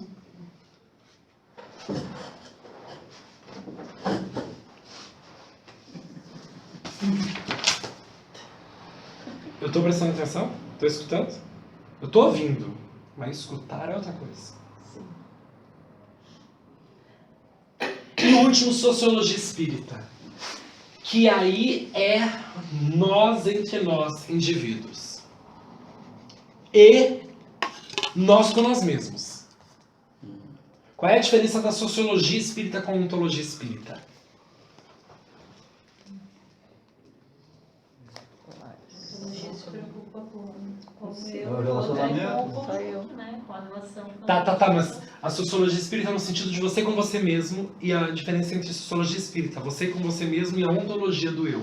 Eu estou prestando atenção? Estou escutando? Eu estou ouvindo, mas escutar é outra coisa. E o último, sociologia espírita. Que aí é nós entre nós, indivíduos. E nós com nós mesmos. Qual é a diferença da sociologia espírita com a ontologia espírita? A sociologia se preocupa com o O eu, relacionamento. com o conjunto, né? Com a relação. Tá, mas a sociologia espírita é no sentido de você com você mesmo, e a diferença entre sociologia espírita, você com você mesmo, e a ontologia do eu.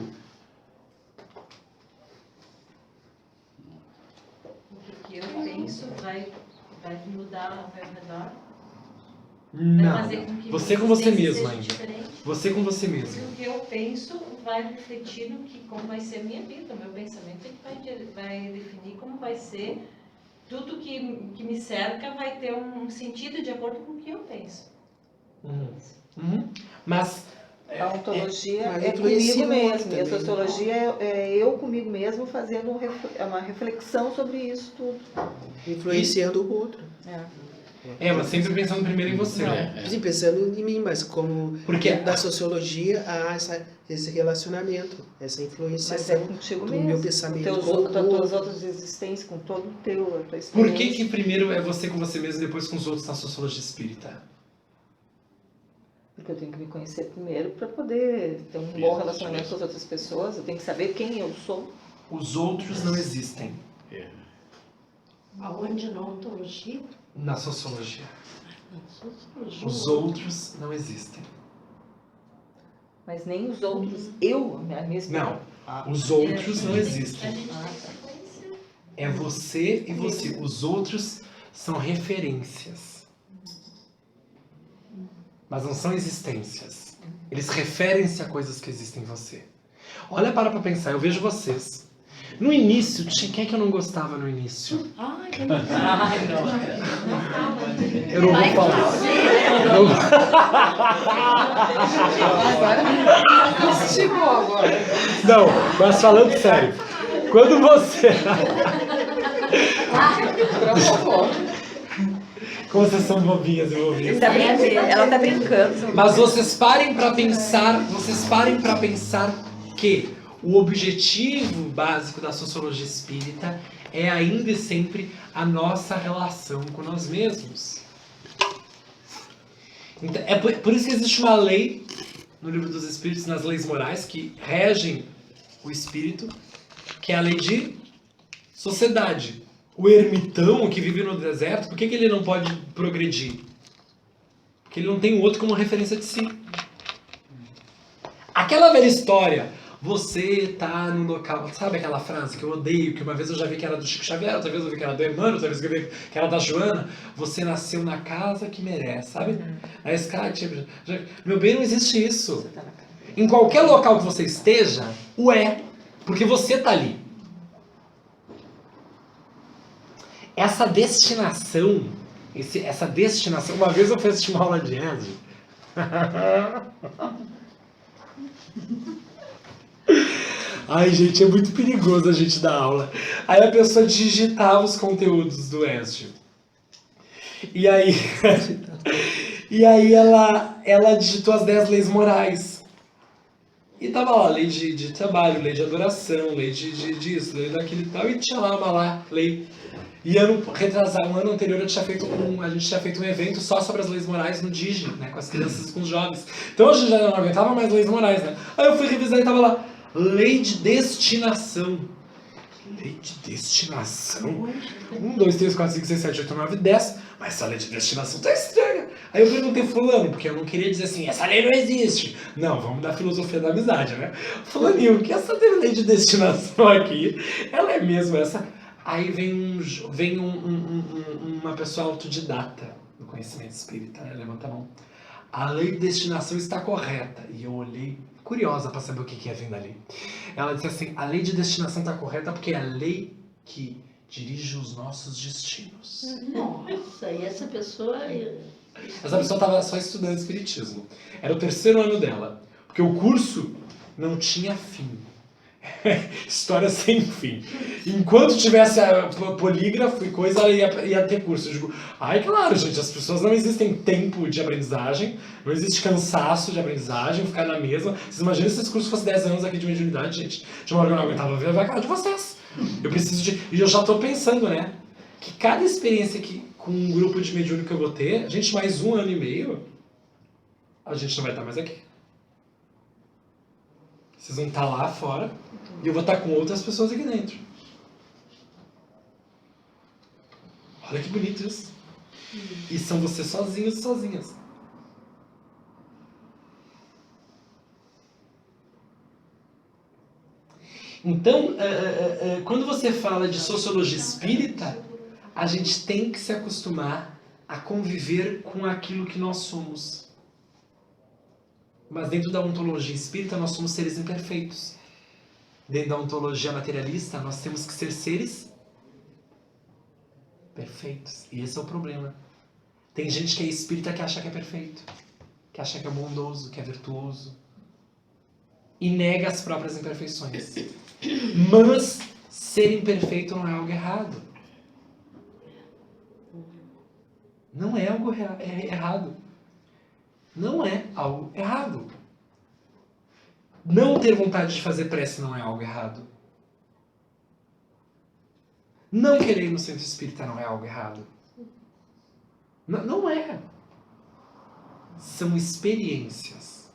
O que eu penso vai mudar ao meu redor? Vai Não, fazer com que você com minha você existência mesmo seja ainda. diferente? Você com você Porque mesmo. o que eu penso vai refletir no que, como vai ser a minha vida. O meu pensamento é que vai definir como vai ser. Tudo que me cerca vai ter um sentido de acordo com o que eu penso. Mas A ontologia mas é influencia comigo muito mesmo. E a também. sociologia é eu comigo mesmo fazendo uma reflexão sobre isso tudo. Influenciando o outro. mas sempre pensando primeiro em você, né? Sim, pensando em mim, mas como Porque dentro da sociologia há esse relacionamento, essa Mas é influenciação contigo do mesmo. meu pensamento Teus, com o das tuas outro. outras existências, com todo o teu, a tua experiência. Por que primeiro é você com você mesmo e depois com os outros na sociologia espírita? Porque eu tenho que me conhecer primeiro para poder ter um bom relacionamento com as outras pessoas. Eu tenho que saber quem eu sou. Os outros não existem Aonde na ontologia? na sociologia. Na sociologia. Os outros não existem. Mas nem os outros, eu, a minha experiência. Não, os outros não A existem. gente tem que conhecer. É você e você. Os outros são referências. Mas não são existências. Eles referem-se a coisas que existem em você. Olha, para pensar, eu vejo vocês. No início, quem é que eu não gostava no início? Ai, que Eu não vou falar. Esticou agora. Não, mas falando sério. Quando você... Provocou. Como vocês são bobinhas e bobinhas. Ela tá brincando. Mas vocês parem para pensar que o objetivo básico da sociologia espírita é ainda e sempre a nossa relação com nós mesmos. Então, é por isso que existe uma lei no Livro dos Espíritos, nas leis morais, que regem o espírito, que é a lei de sociedade. O ermitão que vive no deserto, por que ele não pode progredir? Porque ele não tem o outro como referência de si. Aquela velha história, você tá no local, sabe aquela frase que eu odeio, que uma vez eu já vi que era do Chico Xavier, outra vez eu vi que era do Emmanuel, outra vez eu vi que era da Joana, você nasceu na casa que merece, sabe? A escada, tipo, meu bem, não existe isso. Em qualquer local que você esteja, porque você tá ali. Essa destinação, uma vez eu fiz uma aula de Ezio. Ai, gente, é muito perigoso a gente dar aula. Aí a pessoa digitava os conteúdos do Ezio. E aí ela digitou as 10 leis morais. E tava lá, lei de trabalho, lei de adoração, lei disso, lei daquilo e tal, e tinha lá lei. E um ano anterior a gente tinha feito um evento só sobre as leis morais no Digi, né, com as crianças e com os jovens. Então a gente já não aguentava mais leis morais, né? Aí eu fui revisar e tava lá, lei de destinação. Lei de destinação? 1, 2, 3, 4, 5, 6, 7, 8, 9, 10. Mas essa lei de destinação tá estranha. Aí eu perguntei fulano, porque eu não queria dizer assim, essa lei não existe. Não, vamos da filosofia da amizade, né? Fulaninho, que essa lei de destinação aqui, ela é mesmo essa? Aí vem uma pessoa autodidata do conhecimento espírita, né? Levanta a mão. A lei de destinação está correta. E eu olhei, curiosa para saber o que ia vir dali. Ela disse assim, a lei de destinação está correta porque é a lei que dirige os nossos destinos. Nossa, e essa pessoa... Essa pessoa estava só estudando espiritismo. Era o 3º ano dela. Porque o curso não tinha fim. História sem fim. Enquanto tivesse polígrafo e coisa, ela ia ter curso. Eu digo, ai, claro, gente, as pessoas não existem tempo de aprendizagem, não existe cansaço de aprendizagem, ficar na mesma. Vocês imaginam se esse curso fosse 10 anos aqui de mediunidade, gente? De uma hora que eu não aguentava ver a cara de vocês. Eu preciso de... E eu já estou pensando, né? Que cada experiência com um grupo de mediúnico que eu vou ter, a gente mais 1 ano e meio, a gente não vai estar mais aqui. Vocês vão estar lá fora e eu vou estar com outras pessoas aqui dentro. Olha que bonito isso. E são vocês sozinhos e sozinhas. Então, quando você fala de sociologia espírita, a gente tem que se acostumar a conviver com aquilo que nós somos. Mas dentro da ontologia espírita, nós somos seres imperfeitos. Dentro da ontologia materialista, nós temos que ser seres perfeitos. E esse é o problema. Tem gente que é espírita que acha que é perfeito, que acha que é bondoso, que é virtuoso. E nega as próprias imperfeições. Mas ser imperfeito não é algo errado. Não é algo errado. Não é algo errado. Não ter vontade de fazer prece não é algo errado. Não querer ir no centro espírita não é algo errado. Não é. São experiências.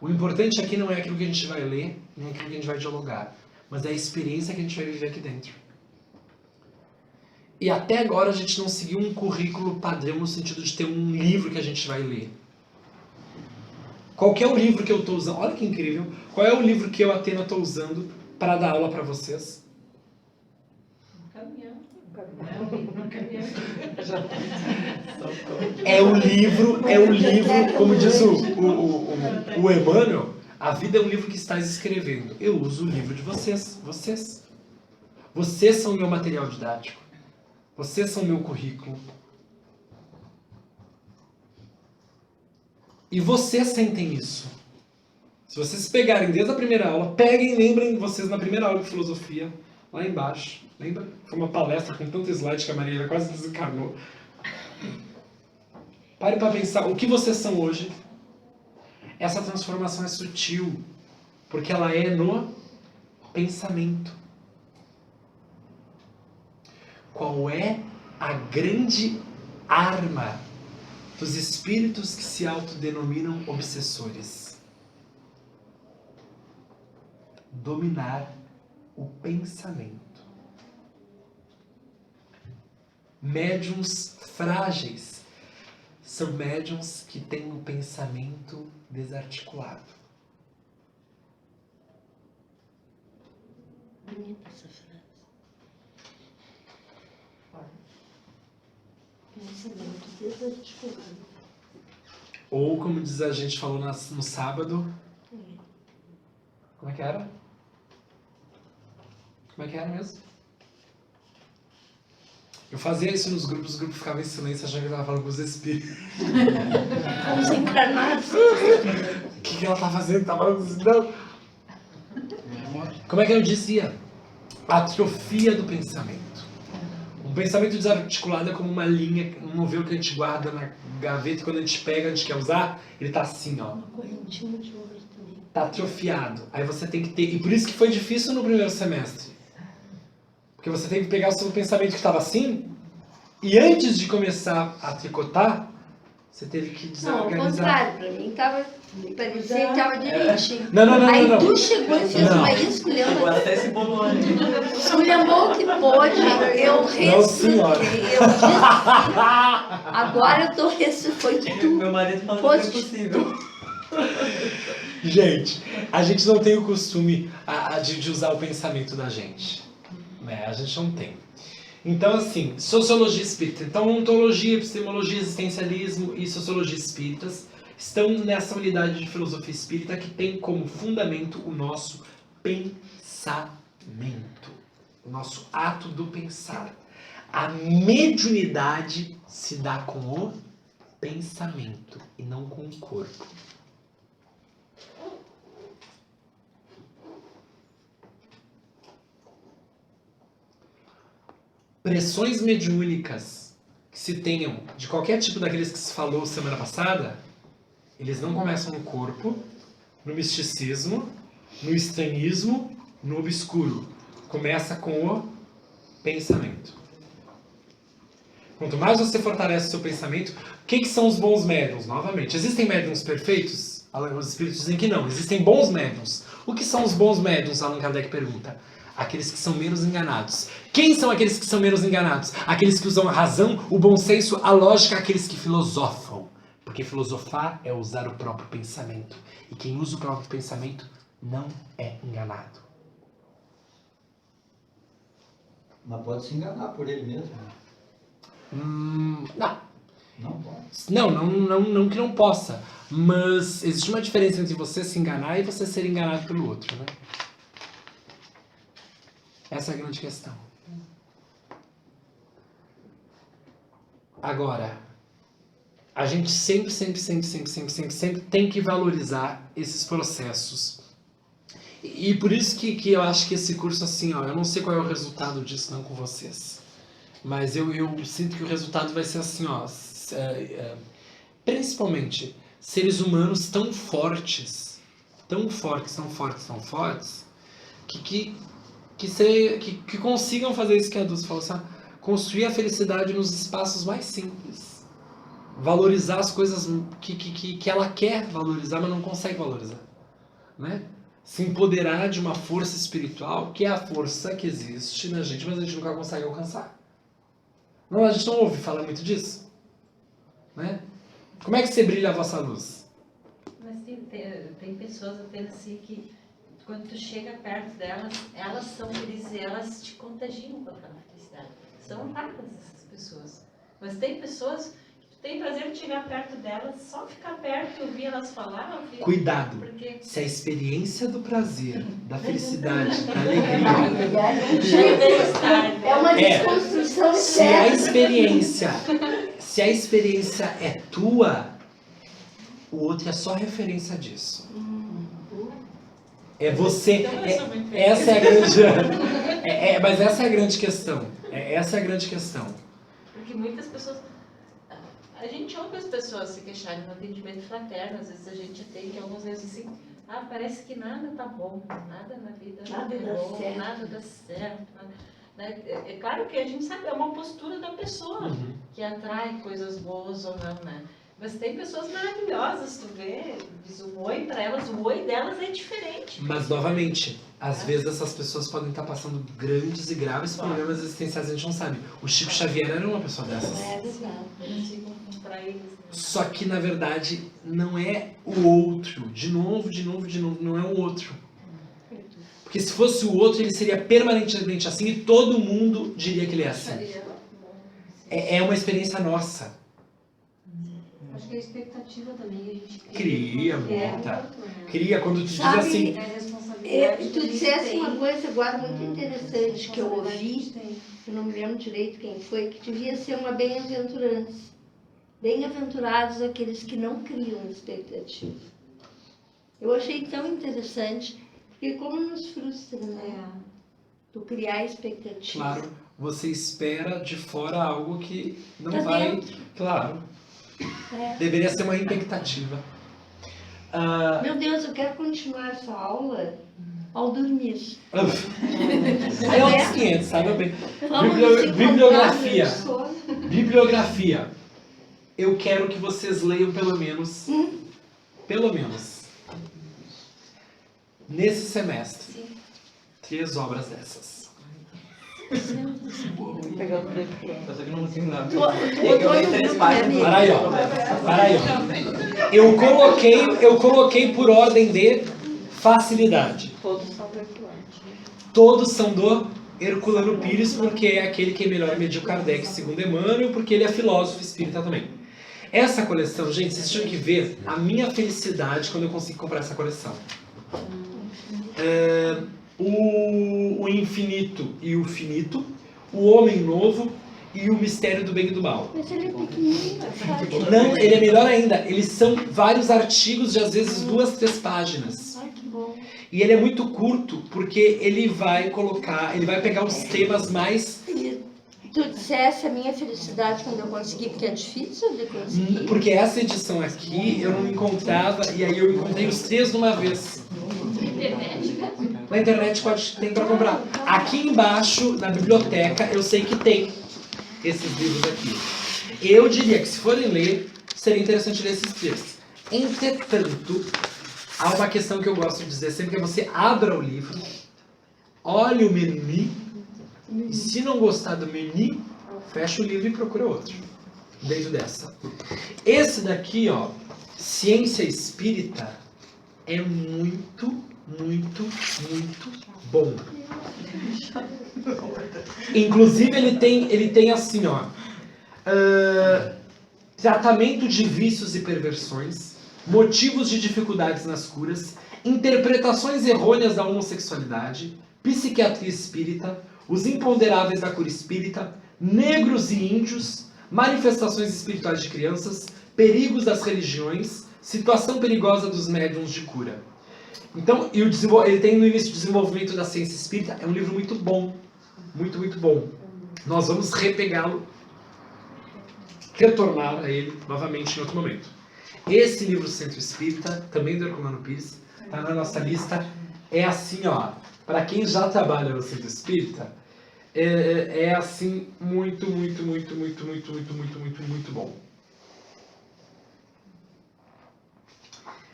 O importante aqui não é aquilo que a gente vai ler, nem aquilo que a gente vai dialogar, mas é a experiência que a gente vai viver aqui dentro. E até agora a gente não seguiu um currículo padrão no sentido de ter um livro que a gente vai ler. Qual que é o livro que eu estou usando? Olha que incrível. Qual é o livro que eu, Atena, estou usando para dar aula para vocês? É o livro, como diz o Emmanuel, a vida é um livro que estás escrevendo. Eu uso o livro de vocês. Vocês são o meu material didático. Vocês são o meu currículo. E vocês sentem isso. Se vocês pegarem desde a primeira aula, peguem e lembrem vocês na primeira aula de filosofia, lá embaixo. Lembra? Foi uma palestra com tanto slide que a Maria quase desencarnou. Pare para pensar o que vocês são hoje. Essa transformação é sutil, porque ela é no pensamento. Qual é a grande arma dos espíritos que se autodenominam obsessores? Dominar o pensamento. Médiuns frágeis são médiuns que têm o pensamento desarticulado. Bonita essa frase. Pensamento desarticulado. Ou, como diz a gente falou no sábado, como é que era? Como é que era mesmo? Eu fazia isso nos grupos, os grupos ficavam em silêncio achando que eu estava falando com os espíritos. Com os encarnados. O que ela tá fazendo? Não. Como é que eu dizia? Atrofia do pensamento. Um pensamento desarticulado é como uma linha, um novelo que a gente guarda na gaveta e quando a gente pega, a gente quer usar, ele tá assim, ó. Uma correntinha de ouro também. tá atrofiado. Aí você tem que ter... E por isso que foi difícil no primeiro semestre. Porque você tem que pegar o seu pensamento que estava assim, e antes de começar a tricotar, você teve que Não, ao desorganizar. contrário, pra mim parecia que tava direitinho. Não. Aí tu chegou e fez Não. uma esculhamba. Agora até se bolou ali. Esculhambou o que pôde, eu Não, senhora. ressuscitei, eu disse, agora eu tô foi tu. Meu marido falou que é Foste possível. Gente, a gente não tem o costume de usar o pensamento da gente. Né? A gente não tem. Então, assim, sociologia espírita. Então, ontologia, epistemologia, existencialismo e sociologia espíritas estão nessa unidade de filosofia espírita que tem como fundamento o nosso pensamento. O nosso ato do pensar. A mediunidade se dá com o pensamento e não com o corpo. Pressões mediúnicas que se tenham de qualquer tipo daqueles que se falou semana passada, eles não começam no corpo, no misticismo, no estranhismo, no obscuro. Começa com o pensamento. Quanto mais você fortalece o seu pensamento, o que são os bons médiuns? Novamente, existem médiuns perfeitos? Os espíritos dizem que não. Existem bons médiuns. O que são os bons médiuns? Allan Kardec pergunta. Aqueles que são menos enganados. Quem são aqueles que são menos enganados? Aqueles que usam a razão, o bom senso, a lógica, aqueles que filosofam. Porque filosofar é usar o próprio pensamento. E quem usa o próprio pensamento não é enganado. Mas pode se enganar por ele mesmo. Não. Não pode. Não que não possa. Mas existe uma diferença entre você se enganar e você ser enganado pelo outro, né? Essa é a grande questão. Agora, a gente sempre tem que valorizar esses processos. E por isso que eu acho que esse curso, assim, ó, eu não sei qual é o resultado disso não com vocês. Mas eu sinto que o resultado vai ser assim, ó, principalmente seres humanos tão fortes, que consigam fazer isso que a Dulce falou, sabe? Construir a felicidade nos espaços mais simples. Valorizar as coisas que ela quer valorizar, mas não consegue valorizar. Né? Se empoderar de uma força espiritual, que é a força que existe na gente, mas a gente nunca consegue alcançar. Não, a gente não ouve falar muito disso. Né? Como é que você brilha a vossa luz? Mas tem pessoas até assim que quando tu chega perto delas, elas são felizes e elas te contagiam com aquela felicidade. São raras essas pessoas. Mas tem pessoas que tu tem prazer de chegar perto delas, só ficar perto e ouvir elas falar. Cuidado. Porque... Se a experiência do prazer, da felicidade, da alegria... É uma desconstrução Se a experiência é tua, o outro é só referência disso. É você. Essa é a grande. Mas essa é a grande questão. Essa é a grande questão. Porque muitas pessoas. A gente ouve as pessoas se queixarem no atendimento fraterno, às vezes a gente atende algumas vezes assim, parece que nada tá bom, nada na vida Nada é dá bom, certo. nada dá certo. Né? É claro que a gente sabe, é uma postura da pessoa que atrai coisas boas ou não, né? Mas tem pessoas maravilhosas, tu vê, diz um oi para elas, o oi delas é diferente. Mas, novamente, às vezes essas pessoas podem estar passando grandes e graves problemas existenciais, a gente não sabe. O Chico Xavier era uma pessoa dessas. Para eles, né? Só que, na verdade, não é o outro. De novo, não é o outro. Porque se fosse o outro, ele seria permanentemente assim e todo mundo diria que ele é assim. É uma experiência nossa. Acho que a expectativa também a gente Cria, muita. Cria quando tu diz Sabe, assim... Tu dissesse uma coisa agora muito interessante que eu ouvi, eu não me lembro direito quem foi, que devia ser uma bem-aventurança. Bem-aventurados aqueles que não criam expectativa. Eu achei tão interessante, porque como nos frustra, né? Tu criar expectativa. Claro, você espera de fora algo que não Tá vai... dentro. Claro. É. Deveria ser uma expectativa. Meu Deus, eu quero continuar essa aula ao dormir. Aí é outros 500, sabe bem. Vamos nos encontrar Bibliografia. no sono. Bibliografia. Eu quero que vocês leiam pelo menos, nesse semestre, 3 obras dessas. Pegar o tempo. Só que não tem nada. Tu botou no grupo, né, amigo? Para aí, ó. Para aí, ó. Eu coloquei por ordem de facilidade. Todos são virtuantes. Todos são do Herculano Pires, porque é aquele que é melhor medir o Kardec, segundo Emmanuel, porque ele é filósofo espírita também. Essa coleção, gente, vocês tinham que ver a minha felicidade quando eu consegui comprar essa coleção. O Infinito e o Finito, o Homem Novo e o Mistério do Bem e do Mal. Mas ele é pequenininho, é fácil. Não, ele é melhor ainda, eles são vários artigos de às vezes 2, 3 páginas. Ai, que bom. E ele é muito curto, porque ele vai pegar os temas mais... E tu dissesse a minha felicidade quando eu consegui, porque é difícil de conseguir. Porque essa edição aqui eu não encontrava, e aí eu encontrei os 3 de uma vez. Na internet tem para comprar. Aqui embaixo, na biblioteca, eu sei que tem esses livros aqui. Eu diria que se forem ler, seria interessante ler esses 3. Entretanto, há uma questão que eu gosto de dizer sempre, que é você abra o livro, olhe o menu, e se não gostar do menu, fecha o livro e procura outro. Dentro dessa. Esse daqui, ó, Ciência Espírita, é muito bom. Inclusive ele tem assim, ó, tratamento de vícios e perversões, motivos de dificuldades nas curas, interpretações errôneas da homossexualidade, psiquiatria espírita, os imponderáveis da cura espírita, negros e índios, manifestações espirituais de crianças, perigos das religiões, situação perigosa dos médiuns de cura. Então, ele tem no início do desenvolvimento da ciência espírita, é um livro muito bom, muito bom. Nós vamos retornar a ele novamente em outro momento. Esse livro Centro Espírita, também do Herculano Pires, está na nossa lista. É assim, ó, para quem já trabalha no Centro Espírita, é assim, muito bom.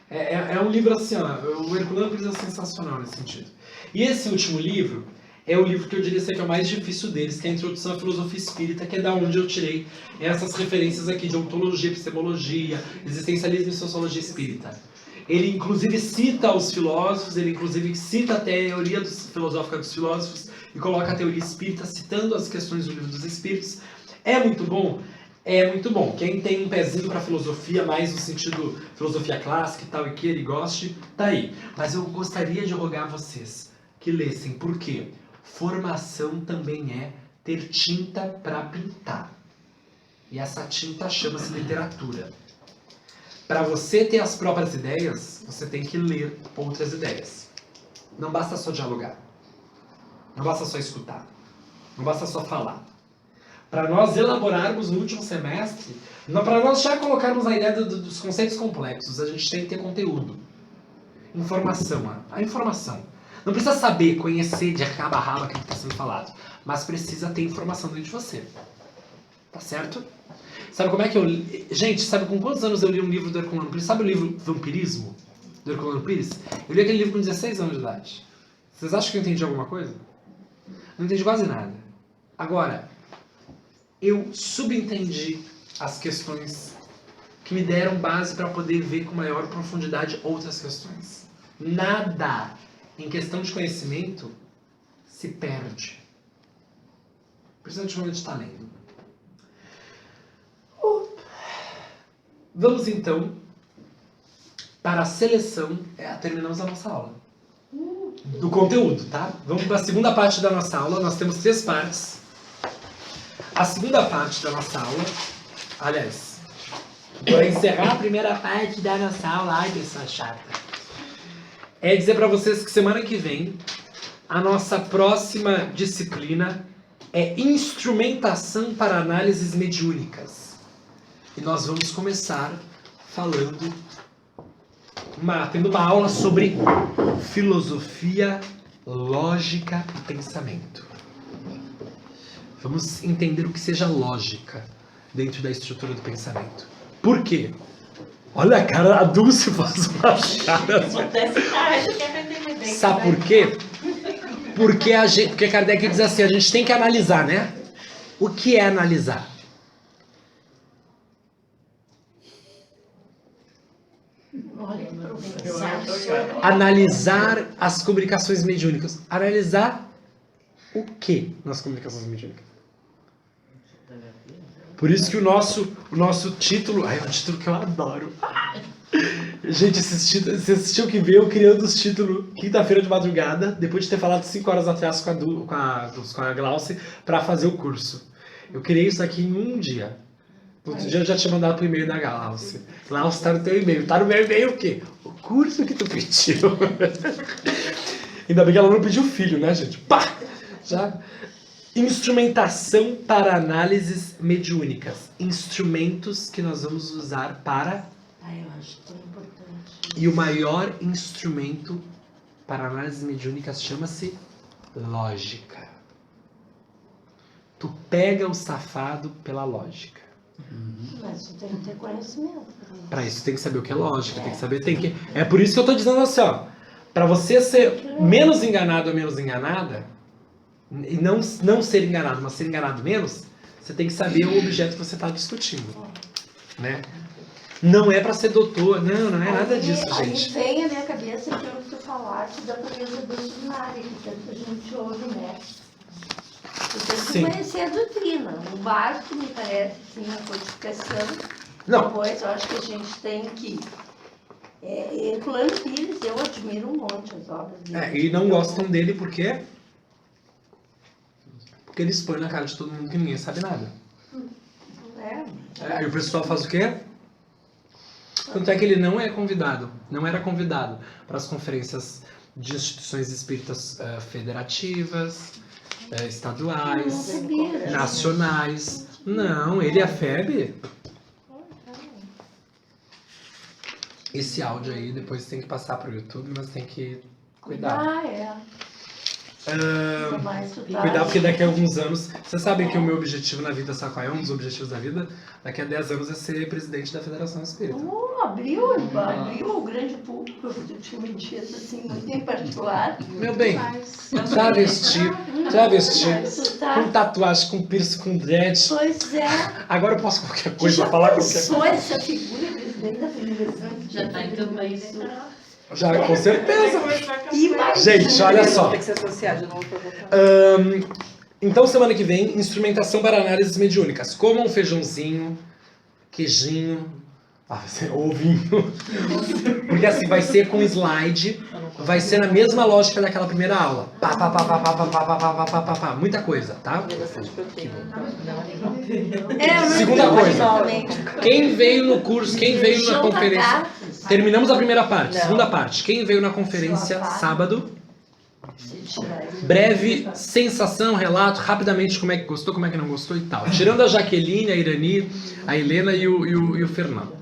É um livro assim, ó, o Herculano Pires é sensacional nesse sentido. E esse último livro é o livro que eu diria ser que é o mais difícil deles, que é a Introdução à Filosofia Espírita, que é da onde eu tirei essas referências aqui de ontologia, epistemologia, existencialismo e sociologia espírita. Ele inclusive cita os filósofos, ele inclusive cita a teoria filosófica dos filósofos e coloca a teoria espírita citando as questões do Livro dos Espíritos. É muito bom? É muito bom. Quem tem um pezinho para filosofia, mais no sentido filosofia clássica e tal, e que ele goste, tá aí. Mas eu gostaria de rogar a vocês que lessem, por quê? Formação também é ter tinta para pintar. E essa tinta chama-se literatura. Para você ter as próprias ideias, você tem que ler outras ideias. Não basta só dialogar. Não basta só escutar. Não basta só falar. Para nós elaborarmos no último semestre, para nós já colocarmos a ideia dos conceitos complexos, a gente tem que ter conteúdo. Informação. A informação. Não precisa saber, conhecer de cabo a rabo aquilo que está sendo falado, mas precisa ter informação dentro de você. Tá certo? Sabe como é que eu... Gente, sabe com quantos anos eu li um livro do Herculano Pires? Sabe o livro Vampirismo, do Herculano Pires? Eu li aquele livro com 16 anos de idade. Vocês acham que eu entendi alguma coisa? Não entendi quase nada. Agora, eu subentendi as questões que me deram base para poder ver com maior profundidade outras questões. Nada em questão de conhecimento se perde. Principalmente quando a gente está lendo. Vamos então para a seleção. Terminamos a nossa aula. Do conteúdo, tá? Vamos para a segunda parte da nossa aula. Nós temos 3 partes. A segunda parte da nossa aula, aliás, vou encerrar a primeira parte da nossa aula. Ai, pessoa chata. É dizer para vocês que semana que vem a nossa próxima disciplina é instrumentação para análises mediúnicas. E nós vamos começar falando tendo uma aula sobre filosofia, lógica e pensamento. Vamos entender o que seja lógica dentro da estrutura do pensamento. Por quê? Olha a cara, a Dulce faz uma cara. Sabe por quê? Porque Kardec diz assim, a gente tem que analisar, né? O que é analisar? Analisar as comunicações mediúnicas. Analisar o que nas comunicações mediúnicas? Por isso que o nosso título... é um título que eu adoro. Gente, você assistiu que veio criando os títulos quinta-feira de madrugada, depois de ter falado 5 horas atrás com a Glauce, para fazer o curso. Eu criei isso aqui em um dia. No outro dia eu já tinha mandado pro e-mail da Glauce. Glauce, tá no teu e-mail. Tá no meu e-mail o quê? O curso que tu pediu. Ainda bem que ela não pediu filho, né, gente? Pá! Já... Instrumentação para análises mediúnicas. Instrumentos que nós vamos usar para... eu acho tão importante. E o maior instrumento para análises mediúnicas chama-se lógica. Tu pega o safado pela lógica. Mas tu tem que ter conhecimento. Para isso tem que saber o que é lógica, É por isso que eu tô dizendo assim, ó. Para você ser menos enganado ou menos enganada, e não ser enganado, mas ser enganado menos, você tem que saber o objeto que você está discutindo, né? Não é para ser doutor, não é nada disso, gente. Aí vem a minha cabeça aquilo que tu falaste da pureza doutrinária, que tanta gente ouve, né? Tu tem que conhecer a doutrina. O básico, me parece, sim, a codificação. Não. Depois, eu acho que a gente tem que... Herculano Pires, eu admiro um monte as obras dele. E não gostam dele por quê? Porque ele expõe na cara de todo mundo que ninguém sabe nada. Aí o pessoal faz o quê? Tanto é que ele não era convidado para as conferências de instituições espíritas federativas, estaduais, nacionais. Não, ele e a FEB. Esse áudio aí depois tem que passar para o YouTube, mas tem que cuidar. Cuidar, porque daqui a alguns anos... Vocês sabem que o meu objetivo na vida, sabe qual é? Um dos objetivos da vida? Daqui a 10 anos é ser presidente da Federação Espírita. Abriu o grande público, eu tinha mentido assim, muito em particular. Meu bem, travesti, com tatuagem, com piercing, com dread. Pois é. Agora eu posso qualquer coisa, falar qualquer coisa. Só essa figura, presidente da Federação. Já tá em campanha, né? Já, com certeza. Gente, olha só. Tem que se associar de novo para votar. Então, semana que vem, instrumentação para análises mediúnicas. Comam um feijãozinho, queijinho, ovinho. Porque assim, vai ser com slide, vai ser na mesma lógica daquela primeira aula. Muita coisa, tá? Segunda coisa, quem veio no curso, quem veio na conferência... Terminamos a primeira parte, segunda parte. Quem veio na conferência sábado, breve sensação, relato, rapidamente como é que gostou, como é que não gostou e tal. Tirando a Jaqueline, a Irani, a Helena e o Fernando.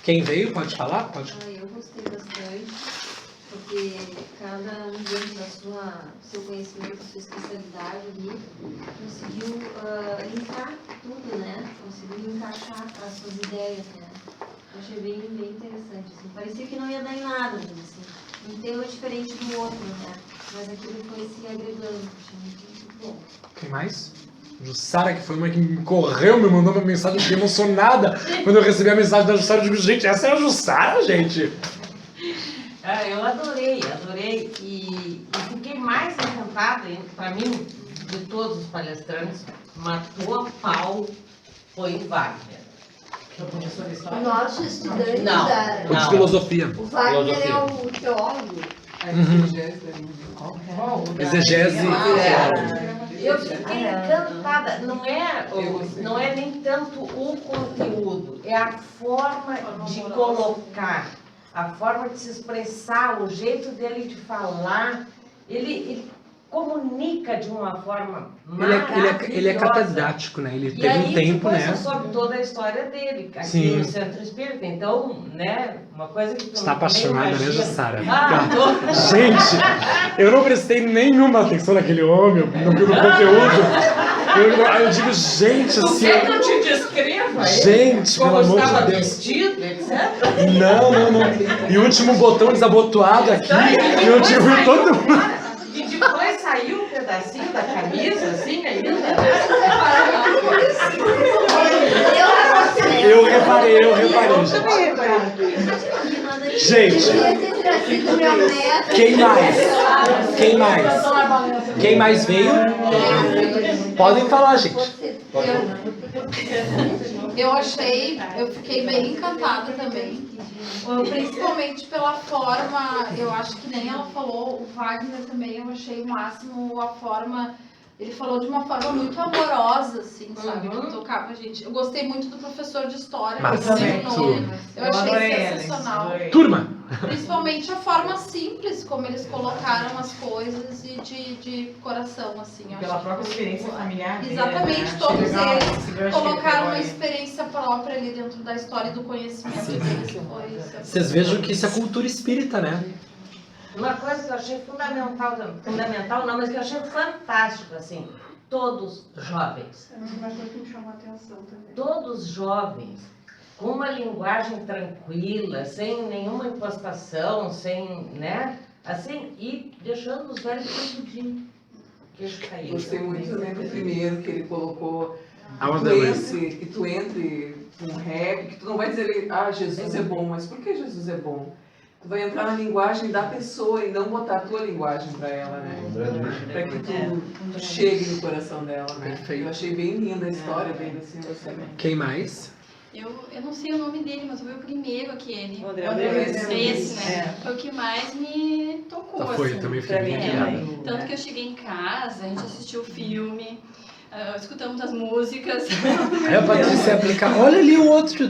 Quem veio, pode falar? Pode. Eu gostei bastante, porque cada um dentro da seu conhecimento, sua especialidade ali, conseguiu linkar tudo, né? Conseguiu encaixar as suas ideias, né? Eu achei bem interessante, assim. Parecia que não ia dar em nada, assim. Um tema diferente do outro, né? Mas aquilo foi se agregando, achei muito bom. Quem mais? Jussara, que foi uma que me correu, me mandou uma mensagem, fiquei emocionada quando eu recebi a mensagem da Jussara. Eu digo, gente, essa é a Jussara, gente? Eu adorei. E fiquei mais encantada, para mim, de todos os palestrantes, matou a pau, foi o Wagner. O nosso estudante De filosofia. O Wagner é o teólogo. Exegese. Eu fiquei encantada. Não é nem tanto o conteúdo, é a forma de colocar, a forma de se expressar, o jeito dele de falar. Ele comunica de uma forma Ele é maravilhosa. catedrático, né? Ele E teve aí, um tempo, depois né? eu soube toda a história dele, aqui Sim. no Centro Espírita. Então, né, uma coisa que tu Você tá nem apaixonada, né, imagina. Jussara? Tô. Gente, eu não prestei nenhuma atenção naquele homem, no conteúdo. Eu digo, gente, Tu assim... quer que eu te descreva ele? Gente, Como pelo amor estava de Deus. vestido, etc. Não. E o último botão desabotoado aqui, que eu digo todo mundo... E depois saiu um pedacinho da camisa, assim, ainda, né? Eu reparei, gente. Quem mais veio? Podem falar, gente. Eu fiquei bem encantada também. Principalmente pela forma, eu acho que nem ela falou, o Wagner também, eu achei o máximo a forma. Ele falou de uma forma muito amorosa, assim, sabe? Que tocava a gente. Eu gostei muito do professor de história, Mas que nem o muito. nome. Eu achei adorei sensacional. adorei. Turma! Principalmente a forma simples como eles colocaram as coisas e de coração, assim. Eu Pela acho própria que experiência familiar dele, exatamente, né? todos Achei legal esse eles gancho que colocaram ele uma pegou aí. experiência própria ali dentro da história e do conhecimento deles. Foi Vocês vejam que isso é cultura espírita, né? Uma coisa que eu achei fundamental não, mas que eu achei fantástico, assim, todos jovens. Uma coisa que me chamou a atenção também. Todos jovens, com uma linguagem tranquila, sem nenhuma impostação, sem, né? Assim, e deixando os velhos produzir. Gostei muito também do primeiro que ele colocou. Que tu entre com rap, que tu não vai dizer, Jesus é bom, mas por que Jesus é bom? Tu vai entrar na linguagem da pessoa e não botar a tua linguagem pra ela, né? Pra que tu chegue no coração dela, né? Perfeito. Eu achei bem linda a história dele, assim, você. Quem mais? Eu não sei o nome dele, mas eu vi o primeiro aquele. O André Esse, né? Foi o que mais me tocou, Foi, assim. eu também fiquei bem ligada. Tanto que eu cheguei em casa, a gente assistiu o filme, escutamos as músicas. Aí a Patrícia aplica. Olha ali o outro, é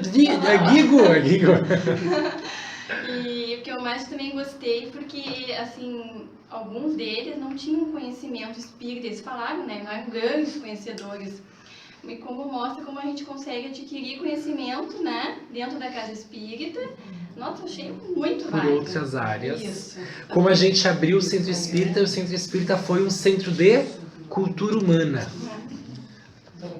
Guigo. E o que eu mais também gostei, porque, assim, alguns deles não tinham conhecimento espírita, eles falaram, né, não eram grandes conhecedores. E como mostra como a gente consegue adquirir conhecimento, né, dentro da casa espírita. Nossa, eu achei muito Por válido. outras áreas. Isso. Como a gente abriu o Centro Espírita, e o Centro Espírita foi um centro de cultura humana.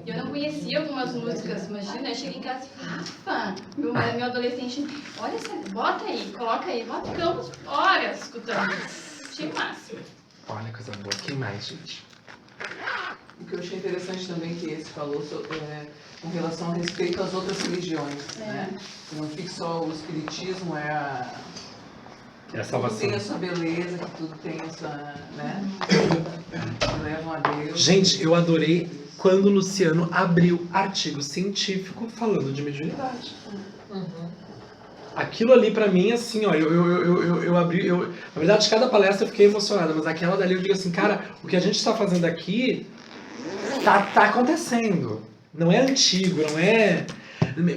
Eu não conhecia algumas músicas, imagina, eu cheguei em casa e falei, Rafa, meu adolescente, olha essa, bota aí, coloca aí, nós ficamos horas escutando. Achei o máximo. Olha, coisa boa. Quem mais, gente? O que eu achei interessante também que esse falou com relação ao respeito às outras religiões, né? Que não fique só o espiritismo, É a tudo salvação. tem a sua beleza, que tudo tem a sua, né? Que levam a Deus. Gente, eu adorei quando o Luciano abriu artigo científico falando de mediunidade. Aquilo ali pra mim, assim, ó, eu abri, na verdade, cada palestra eu fiquei emocionada, mas aquela dali eu digo assim, cara, o que a gente tá fazendo aqui tá acontecendo. Não é antigo, não é...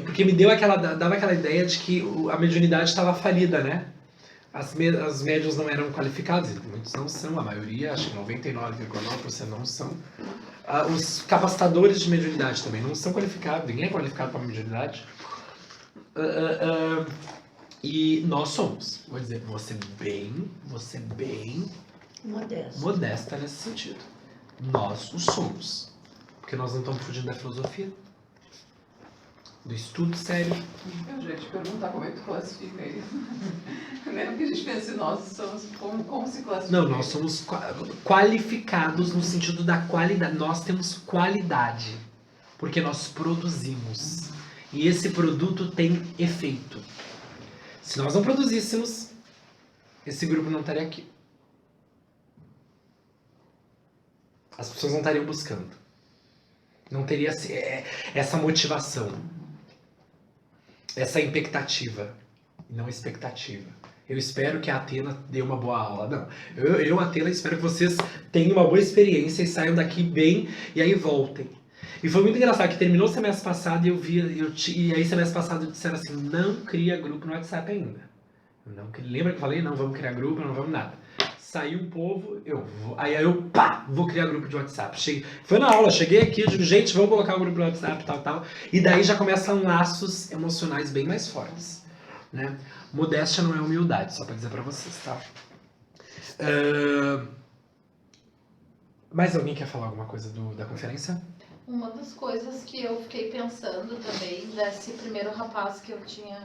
Porque me dava aquela ideia de que a mediunidade estava falida, né? As médiuns não eram qualificadas, muitos não são, a maioria, acho que 99,9% não são. Os capacitadores de mediunidade também não são qualificados, ninguém é qualificado para mediunidade. E nós somos, vou dizer, você bem modesta nesse sentido. Nós o somos, porque nós não estamos fugindo da filosofia, do estudo sério. Eu já ia te perguntar como é que tu classifica isso. Né? Porque a gente pensa em nós, somos, como se classifica? Não, nós somos qualificados no sentido da qualidade. Nós temos qualidade, porque nós produzimos. E esse produto tem efeito. Se nós não produzíssemos, esse grupo não estaria aqui. As pessoas não estariam buscando. Não teria essa motivação. Essa expectativa. E não expectativa. Eu espero que a Atena dê uma boa aula. Não, eu Atena, espero que vocês tenham uma boa experiência e saiam daqui bem e aí voltem. E foi muito engraçado que terminou o semestre passado e aí semestre passado disseram assim, não cria grupo no WhatsApp ainda. Lembra que eu falei? Não vamos criar grupo, não vamos nada. saiu um povo, aí eu, pá, vou criar grupo de WhatsApp. Foi na aula, cheguei aqui, eu digo, gente, vamos colocar o grupo de WhatsApp, tal. E daí já começam laços emocionais bem mais fortes, né? Modéstia não é humildade, só pra dizer pra vocês, tá? Mais alguém quer falar alguma coisa da conferência? Uma das coisas que eu fiquei pensando também, desse primeiro rapaz que eu tinha,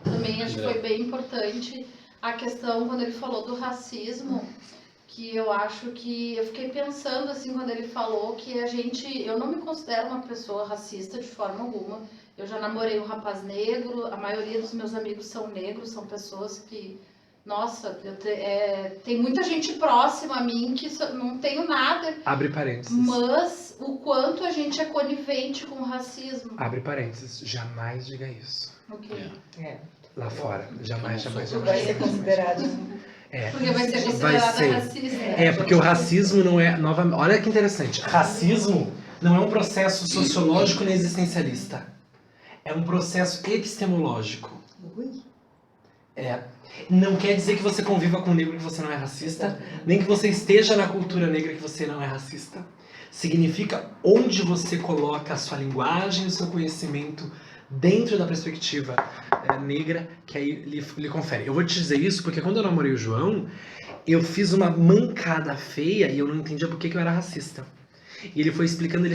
também acho que foi bem importante, a questão quando ele falou do racismo, que eu acho que, eu fiquei pensando assim, quando ele falou que eu não me considero uma pessoa racista de forma alguma, eu já namorei um rapaz negro, a maioria dos meus amigos são negros, são pessoas que, nossa, tem muita gente próxima a mim que não tenho nada. Abre parênteses. Mas o quanto a gente é conivente com o racismo. Abre parênteses, jamais diga isso. Ok. Lá fora, jamais. Vai ser considerado. Porque vai ser considerado racista. Porque o racismo não é... Olha que interessante. Racismo não é um processo sociológico nem existencialista. É um processo epistemológico. Não quer dizer que você conviva com o negro que você não é racista, nem que você esteja na cultura negra que você não é racista. Significa onde você coloca a sua linguagem e o seu conhecimento dentro da perspectiva negra, que aí lhe confere. Eu vou te dizer isso porque quando eu namorei o João, eu fiz uma mancada feia e eu não entendia por que eu era racista. E ele foi explicando, a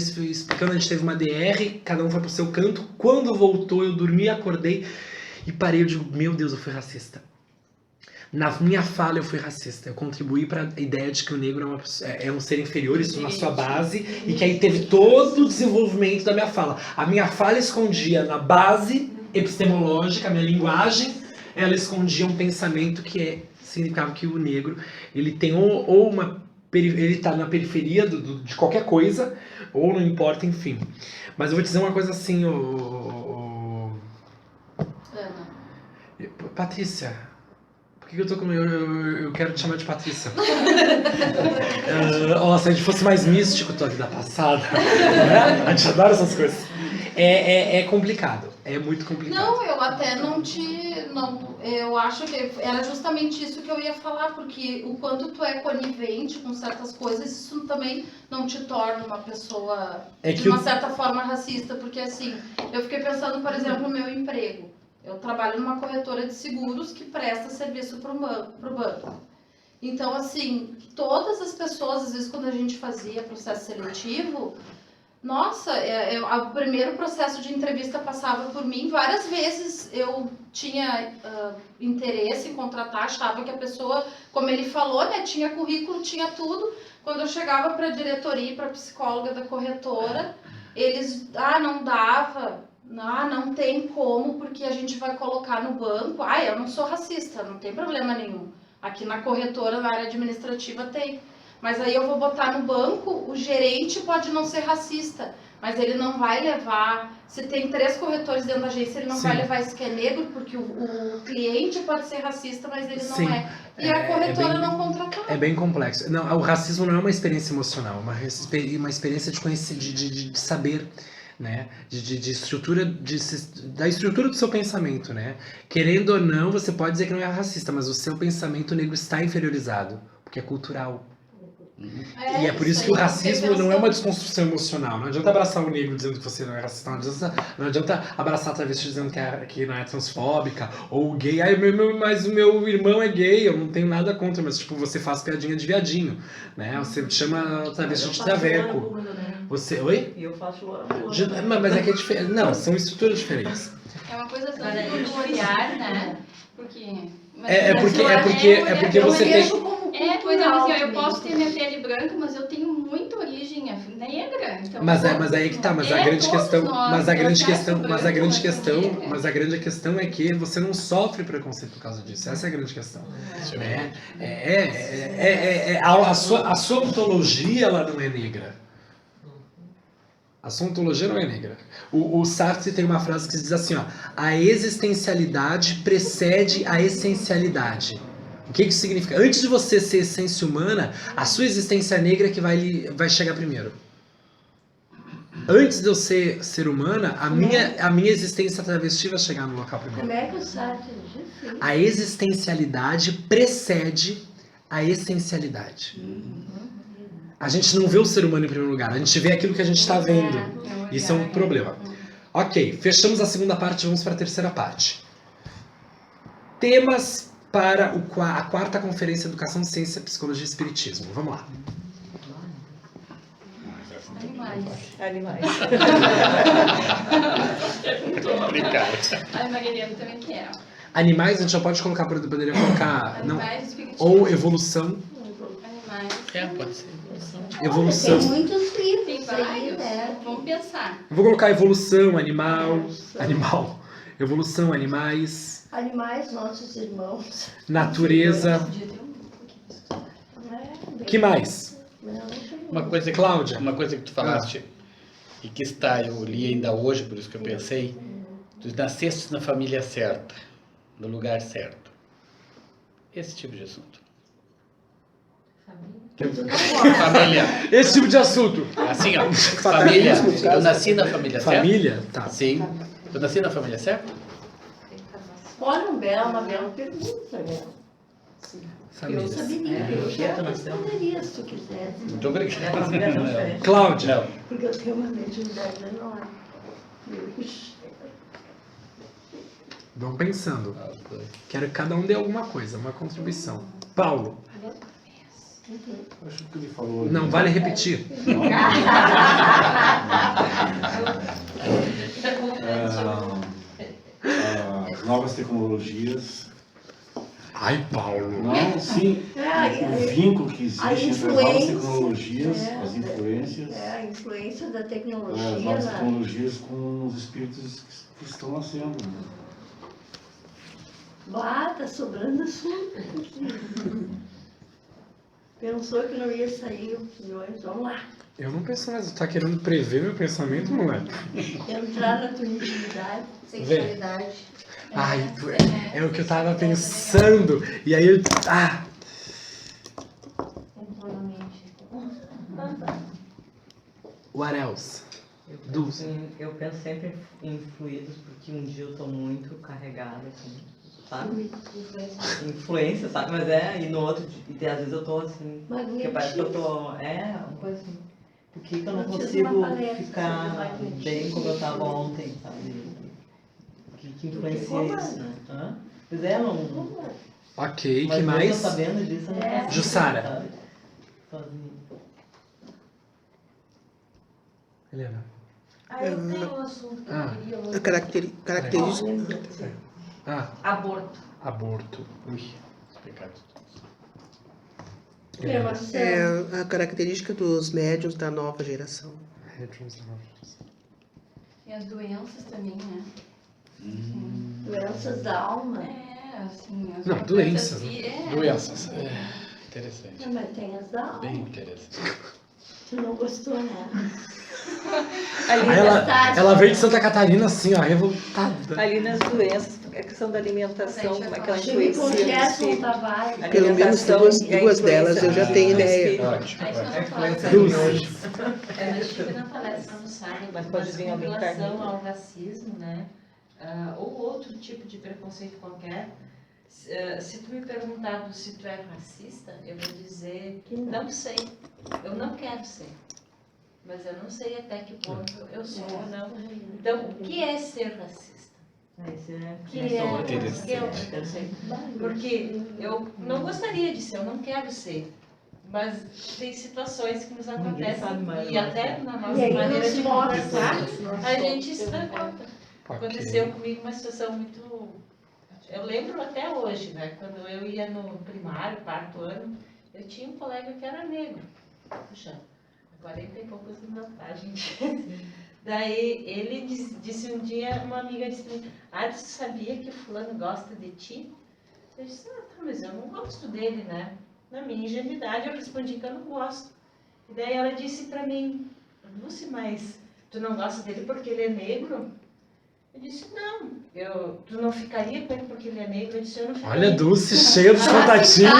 gente teve uma DR, cada um foi pro seu canto. Quando voltou, eu dormi, acordei e parei, eu digo, meu Deus, eu fui racista. Na minha fala eu fui racista, eu contribuí para a ideia de que o negro é um ser inferior, isso na sua base, e que aí teve todo o desenvolvimento da minha fala. A minha fala escondia na base epistemológica, a minha linguagem, ela escondia um pensamento que significava que o negro, ele tem ele está na periferia de qualquer coisa, ou não importa, enfim. Mas eu vou te dizer uma coisa assim, Patrícia... Por que eu tô com... Eu quero te chamar de Patrícia. Se a gente fosse mais místico tua vida passada, né? A gente adora essas coisas. É complicado. É muito complicado. Não, eu até eu acho que era justamente isso que eu ia falar, porque o quanto tu é conivente com certas coisas, isso também não te torna uma pessoa de uma certa forma racista, porque assim, eu fiquei pensando, por exemplo, no meu emprego. Eu trabalho numa corretora de seguros que presta serviço para o banco. Então, assim, todas as pessoas, às vezes, quando a gente fazia processo seletivo, nossa, o primeiro processo de entrevista passava por mim. Várias vezes eu tinha interesse em contratar, achava que a pessoa, como ele falou, né, tinha currículo, tinha tudo. Quando eu chegava para a diretoria, para a psicóloga da corretora, eles, não dava... não tem como, porque a gente vai colocar no banco. Eu não sou racista, não tem problema nenhum. Aqui na corretora, na área administrativa, tem. Mas aí eu vou botar no banco, o gerente pode não ser racista, mas ele não vai levar... Se tem 3 corretores dentro da agência, ele não vai levar esse que é negro, porque o cliente pode ser racista, mas ele não é. E a corretora não contratou. É bem complexo. Não, o racismo não é uma experiência emocional, é uma experiência de conhecer, de saber... Né? Da estrutura do seu pensamento, né? Querendo ou não, você pode dizer que não é racista, mas o seu pensamento negro está inferiorizado, porque é cultural. E é por isso que o racismo não é uma desconstrução emocional. Não adianta abraçar o negro dizendo que você não é racista, não adianta abraçar a travesti dizendo que não é transfóbica, ou o gay, mas o meu irmão é gay, eu não tenho nada contra, mas tipo, você faz piadinha de viadinho, né? Você chama a travesti de traveco. Você, oi? E eu faço mas é que é diferente. Não, são estruturas diferentes. É uma coisa tão peculiar, né? Porque... porque você tem... Por exemplo, assim, eu posso ter minha pele branca, mas eu tenho muita origem negra. Então, mas aí que tá, mas a grande questão é que você não sofre preconceito por causa disso. Essa é a grande questão. A sua ontologia, ela não é negra. A sua ontologia não é negra. O Sartre tem uma frase que diz assim, a existencialidade precede a essencialidade. O que isso significa? Antes de você ser essência humana, a sua existência negra que vai chegar primeiro. Antes de eu ser humana, a minha existência travesti vai chegar no local primeiro. Como é que o Sartre disse? A existencialidade precede a essencialidade. A gente não vê o ser humano em primeiro lugar, a gente vê aquilo que a gente está vendo. Isso é um problema. Ok, fechamos a segunda parte, vamos para a terceira parte. Temas para a quarta conferência Educação, Ciência, Psicologia e Espiritismo. Vamos lá. Animais. A Maria também quer. Animais, a gente já pode colocar, poderia colocar... Não, Animais espiritismo. ou evolução. Animais. Pode ser. Evolução. Tem muitos livros Tem aí, vários. né? Vamos pensar. Eu vou colocar evolução, animal. Evolução, animais. Animais, nossos irmãos. Natureza. Que mais? Uma coisa que, Cláudia. Uma coisa que tu falaste e que está, eu li ainda hoje, por isso que eu pensei, tu nasceste na família certa, no lugar certo. Esse tipo de assunto. Família. Esse tipo de assunto. Assim, ó. Família. Eu nasci na família certa. Família? Tá. Sim. Eu nasci na família certa? Olha, uma bela pergunta, né? Eu saberia, eu já responderia se tu quisesse. Muito obrigado. Cláudia. Não. Porque eu tenho uma mediunidade enorme. Vão pensando. Quero que cada um dê alguma coisa, uma contribuição. Paulo. Acho que ele falou. Não vale repetir. As novas tecnologias. Ai, Paulo. Não, sim. O vínculo que existe entre as novas tecnologias, as influências. A influência da As tecnologia. novas tecnologias com os espíritos que estão nascendo. Né? Tá sobrando assunto. Pensou que não ia sair opiniões? Vamos lá. Eu não penso mais, tu tá querendo prever meu pensamento, moleque? Entrar na tua intimidade, sexualidade. Ai, é o que eu tava pensando. E aí eu. Ah! What else? Eu penso sempre em fluidos, porque um dia eu tô muito carregada, assim, sabe? Influência, sabe? Mas e no outro dia, e às vezes eu tô assim, porque parece que eu tô, uma coisa assim, por que eu não consigo ficar bem como eu tava ontem, sabe? O que influencia isso, né? Hã? Pois não... Ok, mas que mais? eu tô sabendo disso, eu não consigo, Jussara. sabe? Sozinho. Helena. Eu tenho um assunto que eu queria hoje. Característica. Aborto. Aborto. Ui, explicado. É a característica dos médiuns da nova geração. E as doenças também, né? Doenças da alma. Assim. As Não, doenças. Doenças. Interessante. Mas tem as da alma. Bem interessante. Tu não gostou, né? Ela veio de Santa Catarina assim, ó, revoltada. Ali nas doenças, a questão da alimentação, como é que ela influencia. Pelo menos duas delas eu já tenho ideia. Ótimo. Eu estive na palestra no sábado, mas pode vir com alguém relação ao racismo, né? Ou outro tipo de preconceito qualquer. Se tu me perguntar se tu é racista, eu vou dizer que não sei. Eu não quero ser. Mas eu não sei até que ponto eu sou ou não. Então, o que é ser racista? Porque eu não gostaria de ser, eu não quero ser. Mas tem situações que nos acontecem e até na nossa maneira de conversar, a gente se dá conta. Aconteceu comigo uma situação muito... Eu lembro até hoje, né? Quando eu ia no primário, quarto ano, eu tinha um colega que era negro. Puxa, 40 e poucos anos atrás, gente. Daí ele disse um dia, uma amiga disse pra mim, tu sabia que o fulano gosta de ti? Eu disse, tá, mas eu não gosto dele, né? Na minha ingenuidade eu respondi que eu não gosto. E daí ela disse pra mim, Dulce, mas tu não gosta dele porque ele é negro? Eu disse, não, tu não ficaria com ele porque ele é negro? Eu disse, eu não ficaria. Olha a Dulce cheia dos contatinhos.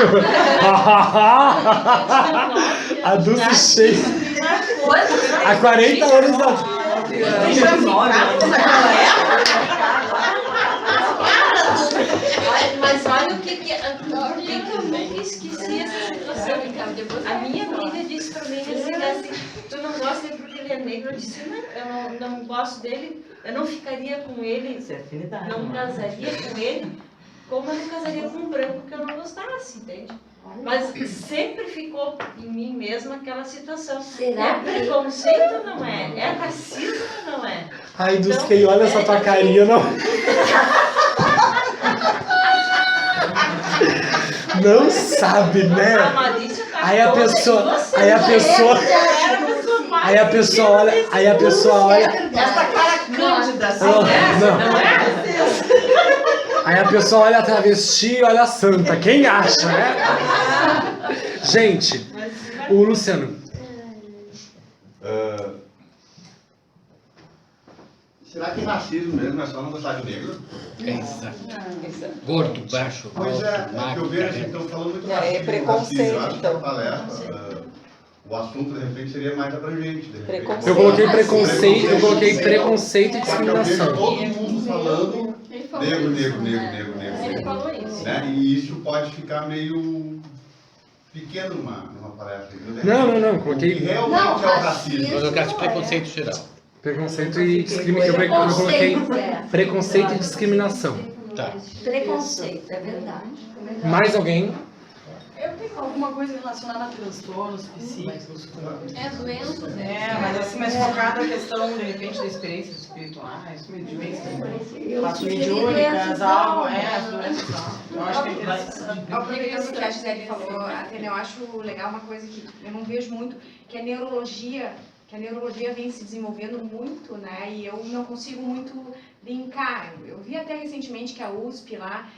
A Dulce cheia. Há 40 anos atrás. Mas Mas olha o que eu nunca esqueci essa situação. A minha amiga disse pra mim assim, tu não gosta dele porque ele é negro? Eu disse, não, eu não gosto dele, eu não ficaria com ele, não casaria com ele, como eu não casaria com um branco que eu não gostasse, entende? Mas sempre ficou em mim mesma aquela situação. Será É preconceito ou não é? É racismo ou não é? Ai, dos que olha essa tua carinha, não. Não sabe, né? Aí a pessoa olha. Essa cara cândida, assim, Não, né? não. Não é? Aí a pessoa olha a travesti e olha a santa. Quem acha, né? Gente, o Luciano. Será que racismo mesmo é só não gostar de negro? Exato. Gordo, baixo, Pois alto, é que magro, eu vejo, careca. então, falando muito É, racismo, preconceito, racismo, eu acho que então. a palestra, o assunto, de repente, seria mais abrangente. De repente. Eu coloquei preconceito e Só que eu vejo discriminação. todo mundo falando negro. Ele falou isso. Né? E isso pode ficar meio pequeno numa palestra. Entendeu? Não, O coloquei que realmente é o racismo. Eu colocasse preconceito geral. Preconceito e discriminação. Eu coloquei preconceito e discriminação. Tá. Preconceito, é verdade. Mais alguém? Eu tenho alguma coisa relacionada a transtornos psíquicos. É doença. Mas assim, mais focada na questão, de repente, das experiências espirituais, mediúnicas, mediúnicas, algo, as doenças. Eu acho que é interessante. Aproveitando o que a Gisele falou, Atena, eu acho legal uma coisa que eu não vejo muito, que a neurologia vem se desenvolvendo muito, né? E eu não consigo muito linkar. Eu vi até recentemente que a USP lá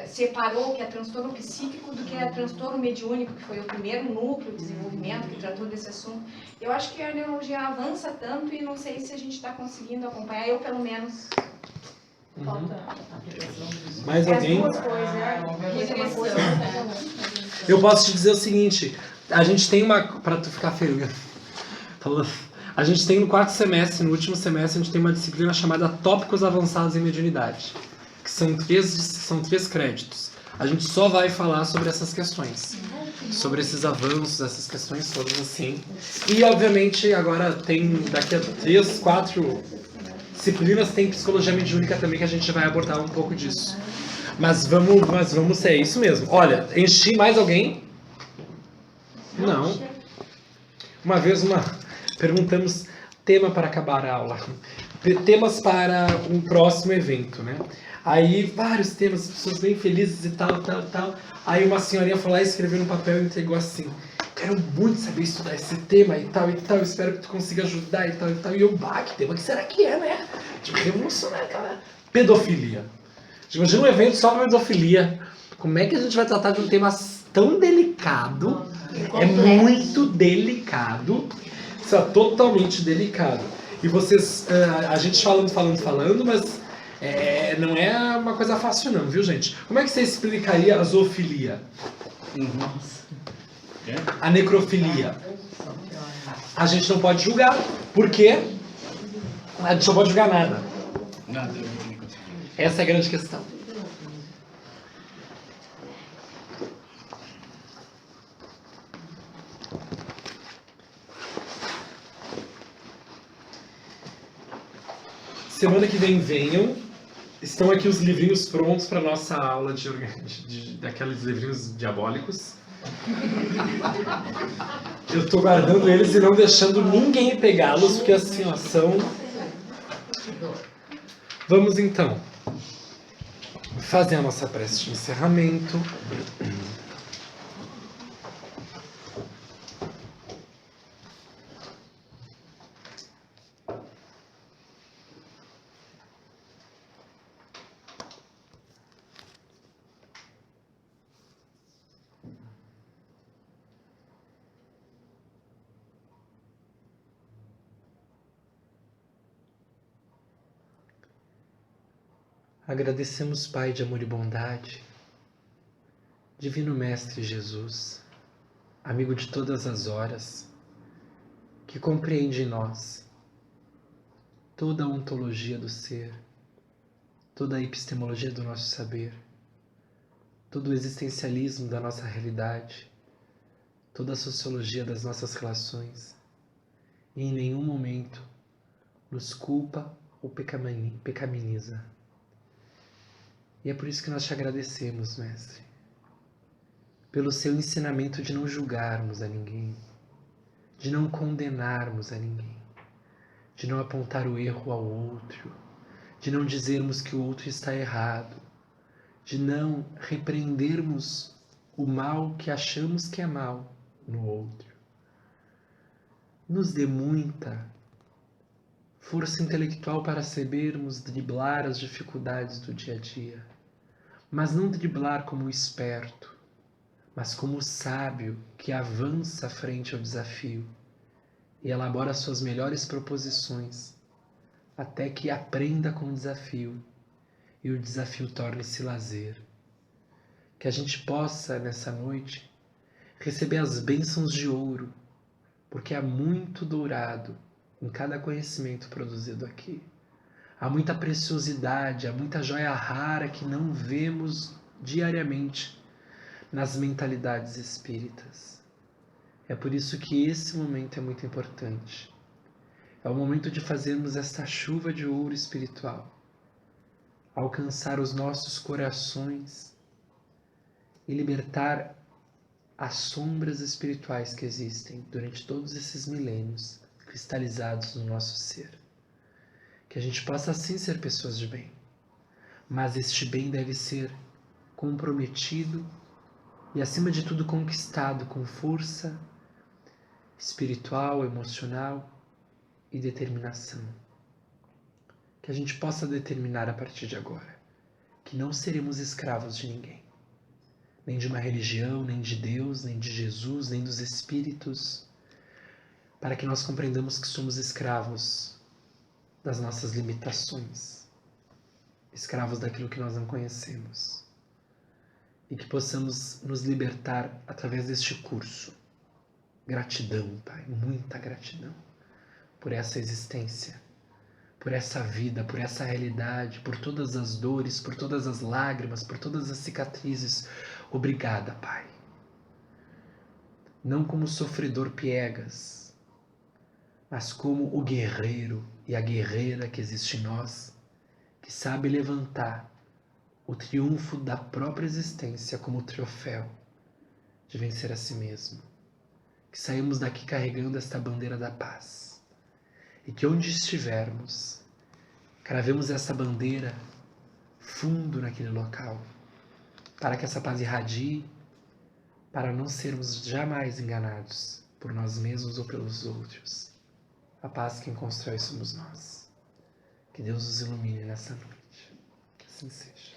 separou o que é transtorno psíquico do que é transtorno mediúnico, que foi o primeiro núcleo de desenvolvimento que tratou desse assunto. Eu acho que a neurologia avança tanto e não sei se a gente está conseguindo acompanhar, eu pelo menos. Falta aplicação disso. Mais alguém? As duas coisas, Eu posso te dizer o seguinte, a gente tem uma... Pra tu ficar feliz. A gente tem no quarto semestre, no último semestre, a gente tem uma disciplina chamada Tópicos Avançados em Mediunidade, que são três créditos. A gente só vai falar sobre essas questões, sobre esses avanços, essas questões todas assim. E, obviamente, agora tem, daqui a 3, 4 disciplinas, tem psicologia mediúnica também, que a gente vai abordar um pouco disso. Mas vamos ser, é isso mesmo. Olha, enchi mais alguém? Não. Uma vez, perguntamos tema para acabar a aula. Temas para um próximo evento, né? Aí, vários temas, pessoas bem felizes e tal. Aí uma senhorinha foi lá e escreveu no papel e entregou assim: quero muito saber estudar esse tema e tal, espero que tu consiga ajudar e tal. E eu, que tema que será que é, né? Tipo, revolucionário, cara. Pedofilia. Imagina um evento só para pedofilia. Como é que a gente vai tratar de um tema tão delicado? É muito delicado. Isso é totalmente delicado. E vocês, a gente falando, mas não é uma coisa fácil não, viu, gente? Como é que você explicaria a zoofilia? A necrofilia? A gente não pode julgar. Por quê? A gente não pode julgar nada. Essa é a grande questão. Semana que vem venham. Estão aqui os livrinhos prontos para nossa aula daqueles livrinhos diabólicos. Eu estou guardando eles e não deixando ninguém pegá-los, porque assim, ó, são... Vamos então fazer a nossa prece de encerramento. Agradecemos, Pai de amor e bondade, Divino Mestre Jesus, amigo de todas as horas, que compreende em nós toda a ontologia do ser, toda a epistemologia do nosso saber, todo o existencialismo da nossa realidade, toda a sociologia das nossas relações, e em nenhum momento nos culpa ou pecaminiza. E é por isso que nós te agradecemos, Mestre, pelo seu ensinamento de não julgarmos a ninguém, de não condenarmos a ninguém, de não apontar o erro ao outro, de não dizermos que o outro está errado, de não repreendermos o mal que achamos que é mal no outro. Nos dê muita força intelectual para sabermos driblar as dificuldades do dia a dia, mas não driblar como o esperto, mas como o sábio que avança frente ao desafio e elabora suas melhores proposições, até que aprenda com o desafio e o desafio torne-se lazer. Que a gente possa, nessa noite, receber as bênçãos de ouro, porque há muito dourado em cada conhecimento produzido aqui. Há muita preciosidade, há muita joia rara que não vemos diariamente nas mentalidades espíritas. É por isso que esse momento é muito importante. É o momento de fazermos esta chuva de ouro espiritual, alcançar os nossos corações e libertar as sombras espirituais que existem durante todos esses milênios cristalizados no nosso ser. Que a gente possa sim ser pessoas de bem, mas este bem deve ser comprometido e, acima de tudo, conquistado com força espiritual, emocional e determinação. Que a gente possa determinar a partir de agora que não seremos escravos de ninguém, nem de uma religião, nem de Deus, nem de Jesus, nem dos espíritos, para que nós compreendamos que somos escravos das nossas limitações, escravos daquilo que nós não conhecemos, e que possamos nos libertar através deste curso. Gratidão, Pai, muita gratidão por essa existência, por essa vida, por essa realidade, por todas as dores, por todas as lágrimas, por todas as cicatrizes. Obrigada, Pai. Não como sofredor piegas, mas como o guerreiro e a guerreira que existe em nós, que sabe levantar o triunfo da própria existência como troféu de vencer a si mesmo. Que saímos daqui carregando esta bandeira da paz. E que onde estivermos, cravemos essa bandeira fundo naquele local, para que essa paz irradie, para não sermos jamais enganados por nós mesmos ou pelos outros. A paz quem constrói somos nós. Que Deus nos ilumine nessa noite. Que assim seja.